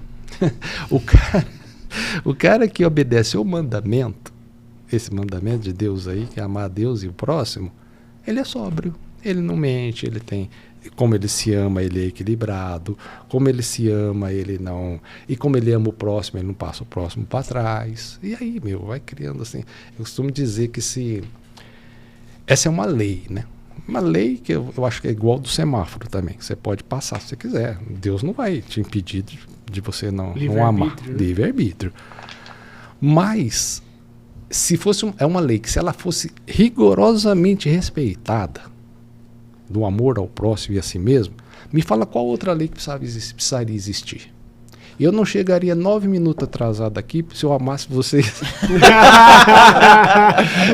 [SPEAKER 3] o cara que obedece o mandamento, esse mandamento de Deus aí, que é amar a Deus e o próximo, ele é sóbrio. Ele não mente, ele tem... Como ele se ama, ele é equilibrado. Como ele se ama, ele não... E como ele ama o próximo, ele não passa o próximo para trás. E aí, vai criando assim... Eu costumo dizer que essa é uma lei, né? Uma lei que eu acho que é igual do semáforo também. Você pode passar se você quiser. Deus não vai te impedir de você não amar. Livre-arbítrio. Mas, se fosse é uma lei que se ela fosse rigorosamente respeitada, do amor ao próximo e a si mesmo, me fala qual outra lei que precisaria existir. Eu não chegaria 9 minutos atrasado aqui se eu amasse vocês.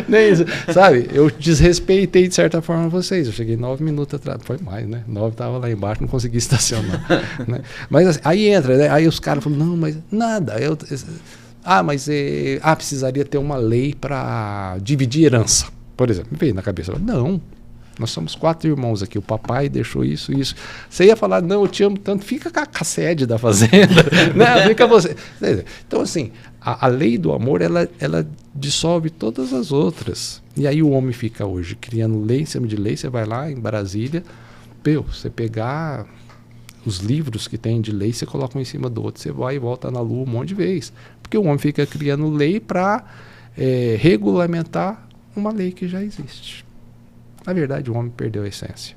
[SPEAKER 3] Nem isso. Sabe? Eu desrespeitei de certa forma vocês. Eu cheguei 9 minutos atrasado. Foi mais, né? 9 estava lá embaixo, não consegui estacionar. Né? Mas assim, aí entra, né? Aí os caras falam, não, mas nada. Precisaria ter uma lei para dividir herança. Por exemplo, me veio na cabeça. Não. Nós somos 4 irmãos aqui, o papai deixou isso. Você ia falar, não, eu te amo tanto, fica com a sede da fazenda, né? Fica você. Então, assim, a lei do amor, ela dissolve todas as outras. E aí o homem fica hoje criando lei em cima de lei, você vai lá em Brasília, você pegar os livros que tem de lei, você coloca um em cima do outro, você vai e volta na lua um monte de vezes. Porque o homem fica criando lei para regulamentar uma lei que já existe. Na verdade, o homem perdeu a essência.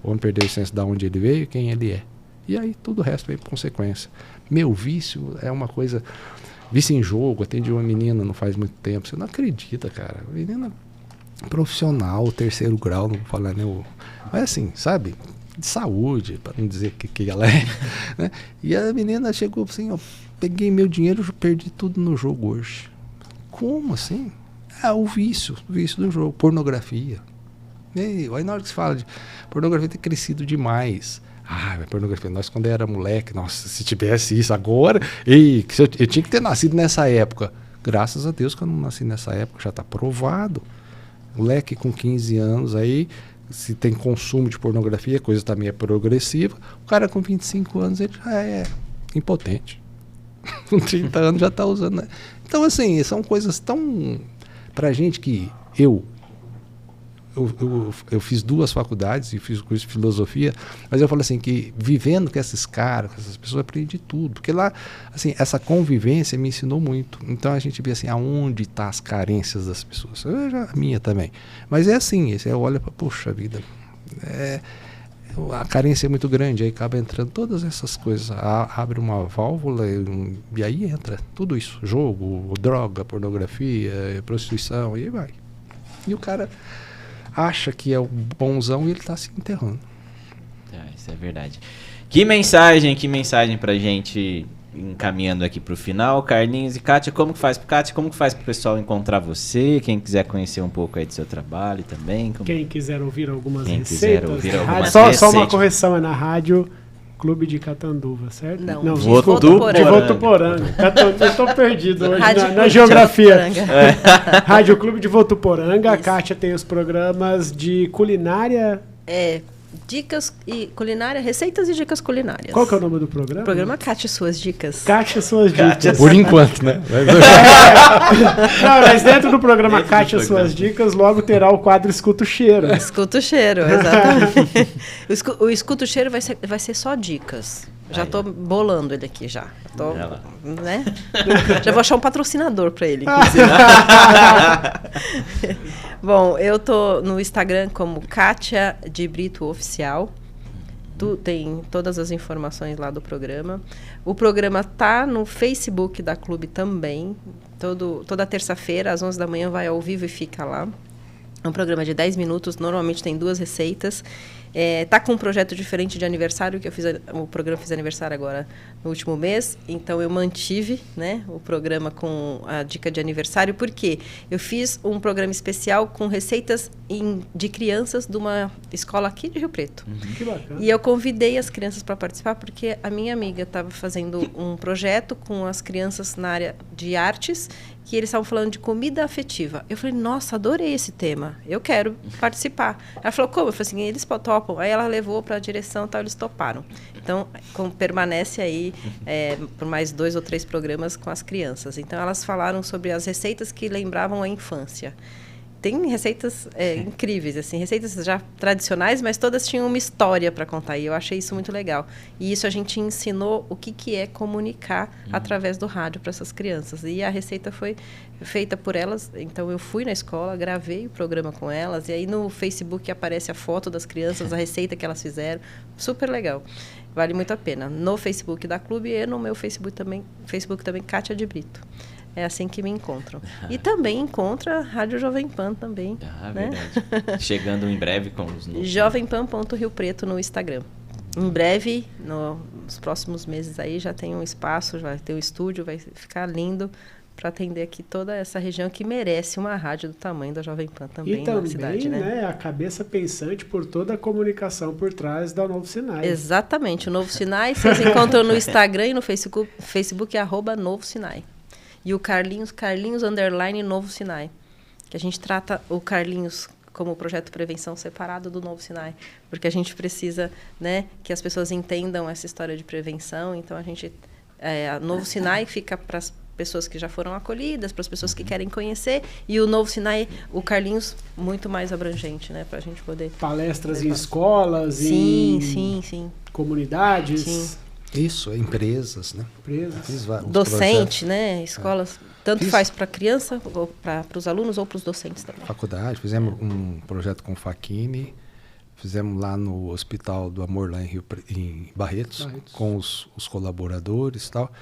[SPEAKER 3] O homem perdeu a essência de onde ele veio e quem ele é. E aí tudo o resto vem por consequência. Meu vício é uma coisa... Vício em jogo, atendi uma menina não faz muito tempo. Você não acredita, cara. Menina profissional, 3º grau, não vou falar nem mas assim, sabe? De saúde, para não dizer que ela é. Né? E a menina chegou assim, peguei meu dinheiro, perdi tudo no jogo hoje. Como assim? O vício do jogo, pornografia. Aí na hora que se fala de pornografia ter crescido demais. Mas pornografia, nós quando era moleque, nossa, se tivesse isso agora, eu tinha que ter nascido nessa época. Graças a Deus que eu não nasci nessa época, já está provado. Moleque com 15 anos aí, se tem consumo de pornografia, a coisa também é progressiva. O cara com 25 anos, ele já é impotente. Com 30 anos já está usando. Né? Então, assim, são coisas tão... Pra gente que eu fiz 2 faculdades e fiz curso de filosofia, mas eu falo assim que vivendo com esses caras, com essas pessoas, eu aprendi tudo, porque lá, assim, essa convivência me ensinou muito. Então a gente vê assim, aonde tá as carências das pessoas, a minha também, mas é assim, você olha para, poxa vida, a carência é muito grande, aí acaba entrando todas essas coisas, abre uma válvula e aí entra tudo isso, jogo, droga, pornografia, prostituição, e aí vai. E o cara acha que é o bonzão e ele está se enterrando.
[SPEAKER 1] Isso é verdade. Que mensagem pra gente encaminhando aqui pro final. Carlinhos e Kátia, como que faz pro pessoal encontrar você? Quem quiser conhecer um pouco aí do seu trabalho também.
[SPEAKER 2] Quem quiser ouvir algumas receitas.
[SPEAKER 1] Só
[SPEAKER 2] uma correção, é na rádio Clube de Catanduva, certo?
[SPEAKER 4] Não,
[SPEAKER 2] de
[SPEAKER 1] Votuporanga.
[SPEAKER 2] Votuporanga. Eu tô perdido hoje
[SPEAKER 4] Rádio
[SPEAKER 2] na
[SPEAKER 4] Clube de
[SPEAKER 2] geografia.
[SPEAKER 4] Votuporanga.
[SPEAKER 2] Rádio Clube de Votuporanga. A
[SPEAKER 4] Isso.
[SPEAKER 2] Kátia tem os programas de culinária.
[SPEAKER 4] Dicas e culinária, receitas e dicas culinárias.
[SPEAKER 2] Qual que é o nome do programa?
[SPEAKER 4] O programa Kátia Suas Dicas.
[SPEAKER 2] Kátia Suas Dicas.
[SPEAKER 3] Por enquanto, né?
[SPEAKER 2] Não, mas dentro do programa Kátia Suas Dicas, logo terá o quadro Escuta o Cheiro.
[SPEAKER 4] Escuta o cheiro, exatamente. O Escuta o Cheiro vai ser só dicas. Já tô bolando ele aqui já. Né? Já vou achar um patrocinador para ele. Bom, eu tô no Instagram como Kátia de Brito Oficial. Tem todas as informações lá do programa. O programa tá no Facebook da Clube também. Toda terça-feira, às 11 da manhã, vai ao vivo e fica lá. É um programa de 10 minutos, normalmente tem 2 receitas. Tá com um projeto diferente de aniversário, que o programa fiz aniversário agora no último mês, então eu mantive, né, o programa com a dica de aniversário, porque eu fiz um programa especial com receitas de crianças de uma escola aqui de Rio Preto.
[SPEAKER 2] Que bacana.
[SPEAKER 4] E eu convidei as crianças para participar, porque a minha amiga estava fazendo um projeto com as crianças na área de artes, que eles estavam falando de comida afetiva. Eu falei, nossa, adorei esse tema, eu quero participar. Ela falou, como? Eu falei assim, eles topam. Aí ela levou para a direção e tal, eles toparam. Então, permanece aí por mais 2 ou 3 programas com as crianças. Então, elas falaram sobre as receitas que lembravam a infância. Tem receitas incríveis, assim, receitas já tradicionais, mas todas tinham uma história para contar, e eu achei isso muito legal. E isso a gente ensinou o que é comunicar através do rádio para essas crianças. E a receita foi feita por elas, então eu fui na escola, gravei o programa com elas, e aí no Facebook aparece a foto das crianças, a receita que elas fizeram, super legal. Vale muito a pena. No Facebook da Clube e no meu Facebook também Kátia de Brito. É assim que me encontram. E também encontra a Rádio Jovem Pan também. Né?
[SPEAKER 1] Verdade. Chegando em breve com os novos.
[SPEAKER 4] Jovempan.Rio Preto no Instagram. Em breve, nos próximos meses aí, já tem um espaço, vai ter um estúdio, vai ficar lindo para atender aqui toda essa região que merece uma rádio do tamanho da Jovem Pan também, na cidade, né?
[SPEAKER 2] A cabeça pensante por toda a comunicação por trás da Novo Sinai.
[SPEAKER 4] Exatamente. O Novo Sinai, vocês encontram no Instagram e no Facebook @Novo Sinai. E o Carlinhos _ Novo Sinai, que a gente trata o Carlinhos como projeto prevenção separado do Novo Sinai, porque a gente precisa, né, que as pessoas entendam essa história de prevenção. Então a Novo Sinai fica para as pessoas que já foram acolhidas, para as pessoas que querem conhecer, e o Novo Sinai, o Carlinhos, muito mais abrangente, né, para a gente poder
[SPEAKER 2] palestras em escolas,
[SPEAKER 4] sim,
[SPEAKER 2] comunidades.
[SPEAKER 4] Sim.
[SPEAKER 3] Isso, empresas, né?
[SPEAKER 4] Docente, né? Escolas. Tanto faz para a criança, ou para os alunos, ou para os docentes também.
[SPEAKER 3] Faculdade, fizemos um projeto com o Facchini, fizemos lá no Hospital do Amor, lá em Barretos, com os colaboradores e tal.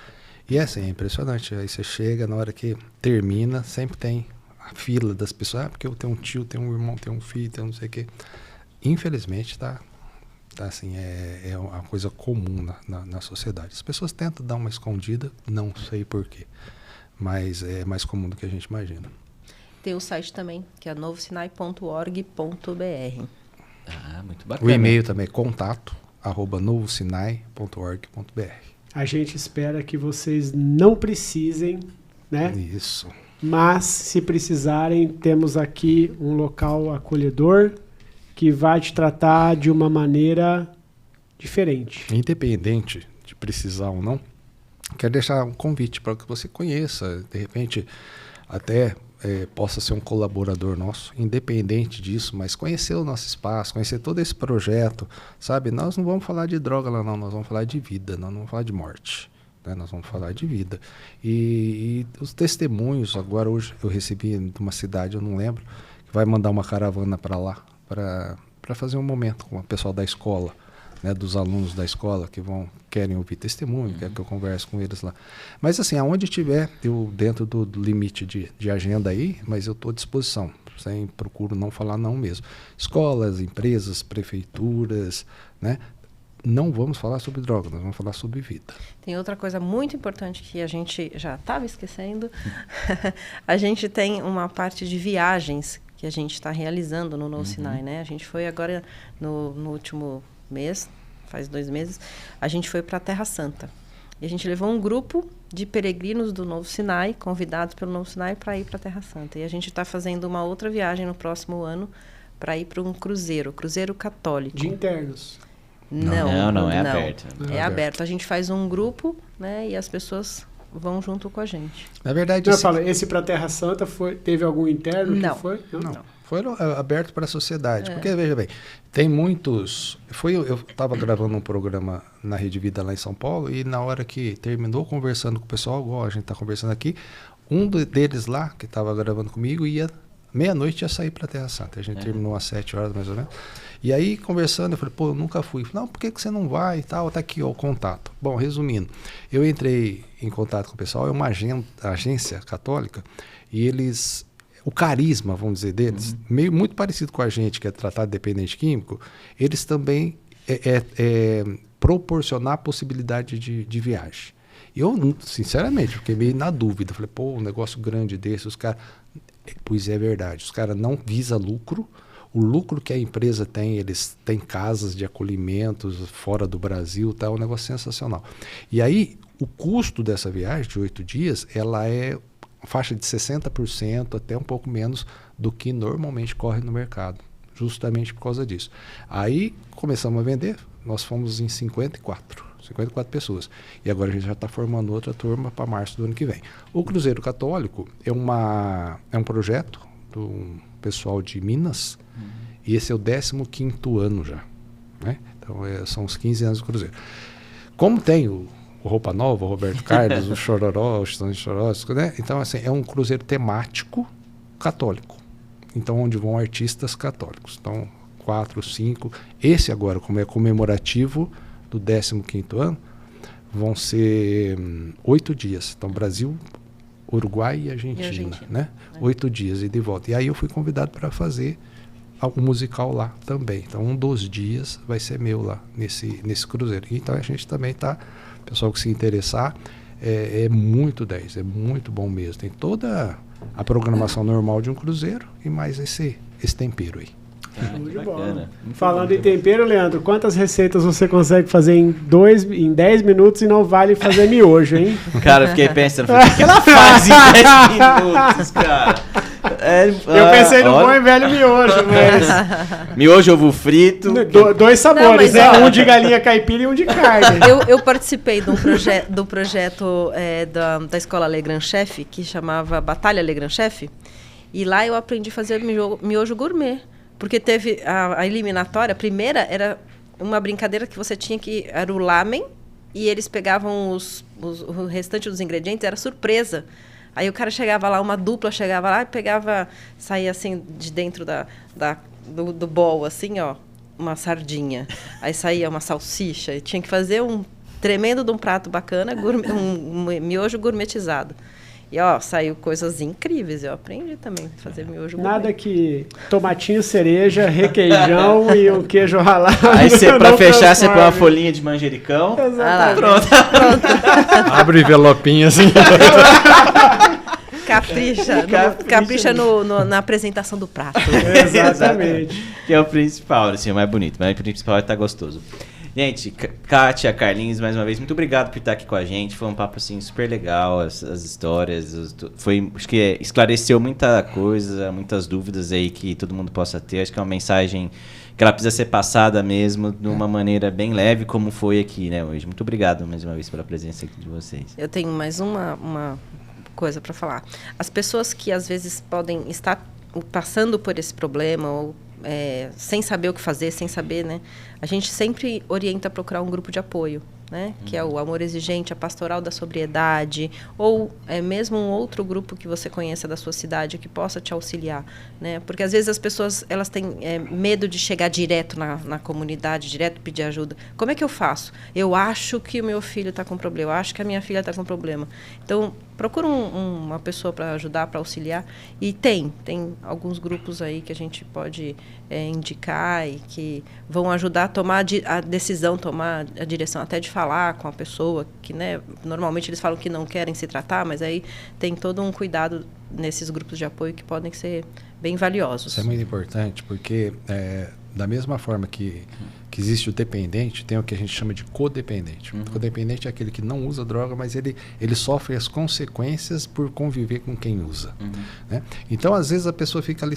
[SPEAKER 3] E é assim, é impressionante. Aí você chega, na hora que termina, sempre tem a fila das pessoas. Porque eu tenho um tio, tenho um irmão, tenho um filho, tenho não sei o quê. Infelizmente, assim, é uma coisa comum na sociedade. As pessoas tentam dar uma escondida, não sei porquê, mas é mais comum do que a gente imagina.
[SPEAKER 4] Tem o site também, que é novosinai.org.br.
[SPEAKER 1] Muito bacana.
[SPEAKER 3] O e-mail também é contato@novosinai.org.br.
[SPEAKER 2] A gente espera que vocês não precisem, né?
[SPEAKER 3] Isso.
[SPEAKER 2] Mas, se precisarem, temos aqui um local acolhedor que vai te tratar de uma maneira diferente.
[SPEAKER 3] Independente de precisar ou não, quero deixar um convite para que você conheça, de repente até possa ser um colaborador nosso, independente disso, mas conhecer o nosso espaço, conhecer todo esse projeto, sabe? Nós não vamos falar de droga lá não, nós vamos falar de vida, nós não vamos falar de morte, né? Nós vamos falar de vida. E os testemunhos, agora hoje eu recebi de uma cidade, eu não lembro, que vai mandar uma caravana para lá, para fazer um momento com o pessoal da escola, né, dos alunos da escola que querem ouvir testemunho, querem que eu converse com eles lá. Mas assim, aonde tiver, eu dentro do limite de agenda aí, mas eu estou à disposição, procuro não falar não mesmo. Escolas, empresas, prefeituras, né? Não vamos falar sobre droga, nós vamos falar sobre vida.
[SPEAKER 4] Tem outra coisa muito importante que a gente já estava esquecendo. A gente tem uma parte de viagens que a gente está realizando no Novo Sinai, né? A gente foi agora no último mês, faz 2 meses, a gente foi para a Terra Santa. E a gente levou um grupo de peregrinos do Novo Sinai, convidados pelo Novo Sinai, para ir para a Terra Santa. E a gente está fazendo uma outra viagem no próximo ano para ir para um cruzeiro católico.
[SPEAKER 2] De internos.
[SPEAKER 1] Não, é aberto.
[SPEAKER 4] É aberto. A gente faz um grupo, né, e as pessoas vão junto com a gente.
[SPEAKER 3] Na verdade,
[SPEAKER 2] esse para Terra Santa teve algum interno?
[SPEAKER 4] Não.
[SPEAKER 2] Que foi?
[SPEAKER 3] Não. Foi aberto para a sociedade. Porque, veja bem, tem muitos... Eu estava gravando um programa na Rede Vida lá em São Paulo e na hora que terminou conversando com o pessoal, igual a gente está conversando aqui, um deles lá, que estava gravando comigo, meia-noite ia sair para a Terra Santa. A gente terminou às 7 horas, mais ou menos. E aí, conversando, eu falei, eu nunca fui. Falei, não, por que você não vai e tal? Tá aqui, ó, o contato. Bom, resumindo, eu entrei em contato com o pessoal, é uma agência católica, e eles... O carisma, vamos dizer, deles, muito parecido com a gente, que é tratado de dependente químico, eles também proporcionar a possibilidade de viagem. E eu, sinceramente, fiquei meio na dúvida. Falei, um negócio grande desse, os caras... Pois é verdade, os caras não visam lucro. O lucro que a empresa tem, eles têm casas de acolhimentos fora do Brasil, tá? É um negócio sensacional. E aí, o custo dessa viagem de 8 dias, ela é faixa de 60%, até um pouco menos do que normalmente corre no mercado, justamente por causa disso. Aí começamos a vender, nós fomos em 54 pessoas. E agora a gente já está formando outra turma para março do ano que vem. O Cruzeiro Católico é um projeto do pessoal de Minas, e esse é o 15º ano já. Né? Então são os 15 anos do Cruzeiro. Como tem o Roupa Nova, o Roberto Carlos, o Chororó, o Chitão de Choró, né? Então, assim, é um cruzeiro temático católico. Então, onde vão artistas católicos. Então, 4, 5. Esse agora, como é comemorativo do 15º ano, vão ser 8 dias. Então, Brasil, Uruguai e Argentina. Né? 8 dias e de volta. E aí eu fui convidado para fazer um musical lá também. Então, um dos dias vai ser meu lá, nesse cruzeiro. Então, a gente também está... Pessoal que se interessar, é muito 10, é muito bom mesmo. Tem toda a programação normal de um cruzeiro e mais esse tempero aí.
[SPEAKER 2] Muito bom. Falando em tempero, Leandro, quantas receitas você consegue fazer em 10 minutos e não vale fazer miojo, hein?
[SPEAKER 1] Cara, eu fiquei pensando, o que ela faz em 10 minutos, cara?
[SPEAKER 2] Eu pensei no bom e velho miojo, mas...
[SPEAKER 1] Miojo, ovo frito...
[SPEAKER 2] 2 sabores, um de galinha caipira e um de carne.
[SPEAKER 4] Eu participei do projeto da Escola Legrand Chef, que chamava Batalha Legrand Chef, e lá eu aprendi a fazer miojo gourmet. Porque teve a eliminatória, a primeira era uma brincadeira que você tinha era o lamen, e eles pegavam o restante dos ingredientes, era surpresa. Aí o cara chegava lá, uma dupla chegava lá e saía assim de dentro do bowl, assim, ó, uma sardinha. Aí saía uma salsicha, e tinha que fazer um tremendo de um prato bacana, um miojo gourmetizado. E, saiu coisas incríveis. Eu aprendi também a fazer miojo gourmet.
[SPEAKER 2] Nada que tomatinho, cereja, requeijão e um queijo ralado.
[SPEAKER 1] Aí, pra fechar, você põe uma folhinha de manjericão.
[SPEAKER 2] Exatamente.
[SPEAKER 3] Pronto. Abre o envelopinho assim.
[SPEAKER 4] Capricha na apresentação do prato.
[SPEAKER 2] Exatamente.
[SPEAKER 1] Que é o principal, assim, o mais bonito. Mas o principal é estar gostoso. Gente, Kátia, Carlinhos, mais uma vez, muito obrigado por estar aqui com a gente. Foi um papo, assim, super legal, as histórias. Acho que esclareceu muita coisa, muitas dúvidas aí que todo mundo possa ter. Acho que é uma mensagem que ela precisa ser passada mesmo de uma maneira bem leve, como foi aqui, né, hoje. Muito obrigado, mais uma vez, pela presença aqui de vocês.
[SPEAKER 4] Eu tenho mais uma coisa para falar. As pessoas que, às vezes, podem estar passando por esse problema ou sem saber o que fazer, sem saber, né? A gente sempre orienta a procurar um grupo de apoio, né? Que é o Amor Exigente, a Pastoral da Sobriedade, ou mesmo um outro grupo que você conheça da sua cidade que possa te auxiliar, né? Porque às vezes as pessoas elas têm medo de chegar direto na comunidade, direto pedir ajuda. Como é que eu faço? Eu acho que o meu filho está com problema, eu acho que a minha filha está com problema. Então, procura uma pessoa para ajudar, para auxiliar. E tem alguns grupos aí que a gente pode indicar e que vão ajudar a tomar a decisão, tomar a direção, até de falar com a pessoa, que, né, normalmente eles falam que não querem se tratar, mas aí tem todo um cuidado nesses grupos de apoio que podem ser bem valiosos.
[SPEAKER 3] Isso é muito importante, porque Da mesma forma que existe o dependente, tem o que a gente chama de codependente. O codependente é aquele que não usa droga, mas ele sofre as consequências por conviver com quem usa. Né? Então, às vezes, a pessoa fica ali,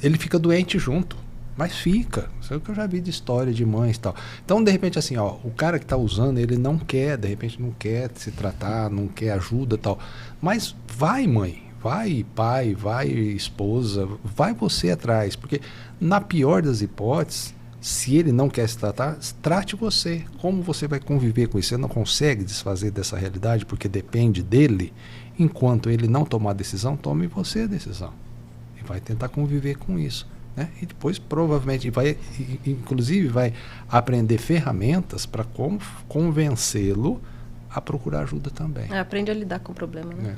[SPEAKER 3] ele fica doente junto. Mas fica. Isso é o que eu já vi de história de mães e tal. Então, de repente, assim, ó, o cara que está usando, ele não quer, de repente, não quer se tratar, não quer ajuda e tal. Mas vai, mãe. Vai, pai, vai, esposa. Vai você atrás. Porque, na pior das hipóteses, se ele não quer se tratar, trate você. Como você vai conviver com isso? Você não consegue desfazer dessa realidade porque depende dele. Enquanto ele não tomar a decisão, tome você a decisão. E vai tentar conviver com isso. Né? E depois provavelmente inclusive vai aprender ferramentas para como convencê-lo a procurar ajuda também.
[SPEAKER 4] Aprende a lidar com o problema, né?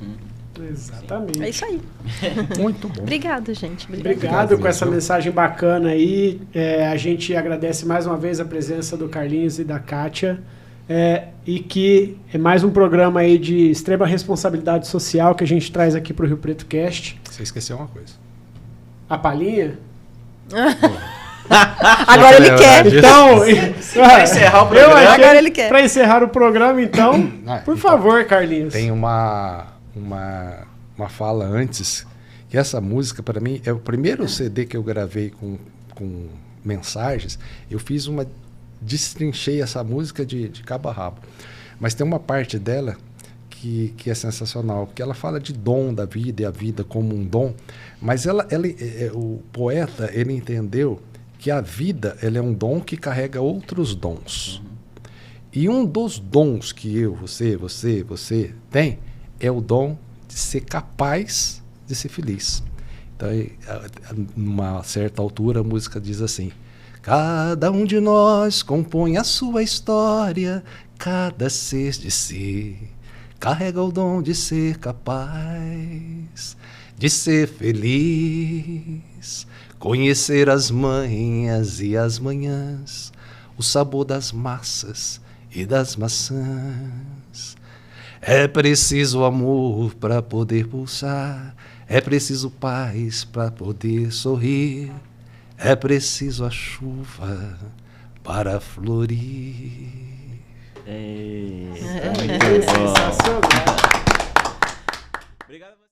[SPEAKER 2] Exatamente.
[SPEAKER 4] É isso aí.
[SPEAKER 3] Muito bom.
[SPEAKER 4] Obrigado, gente.
[SPEAKER 2] Obrigado com essa mensagem bacana aí. A gente agradece mais uma vez a presença do Carlinhos e da Kátia. E que é mais um programa aí de extrema responsabilidade social que a gente traz aqui para o Rio Preto Cast.
[SPEAKER 3] Você esqueceu uma coisa.
[SPEAKER 2] A palhinha?
[SPEAKER 4] Agora ele quer.
[SPEAKER 2] Então,
[SPEAKER 1] para encerrar o programa.
[SPEAKER 4] Agora ele quer.
[SPEAKER 2] Para encerrar o programa, então, por favor, Carlinhos.
[SPEAKER 3] Tem uma fala antes, que essa música, para mim, é o primeiro CD que eu gravei com mensagens. Eu destrinchei essa música de cabo a rabo. Mas tem uma parte dela que é sensacional, porque ela fala de dom da vida e a vida como um dom, mas o poeta, ele entendeu que a vida ela é um dom que carrega outros dons. E um dos dons que você tem é o dom de ser capaz de ser feliz. Então, numa certa altura, a música diz assim: cada um de nós compõe a sua história, cada ser de si carrega o dom de ser capaz, de ser feliz, conhecer as manhas e as manhãs, o sabor das massas e das maçãs. É preciso amor para poder pulsar, é preciso paz para poder sorrir, é preciso a chuva para florir.
[SPEAKER 1] Sensacional. Obrigado.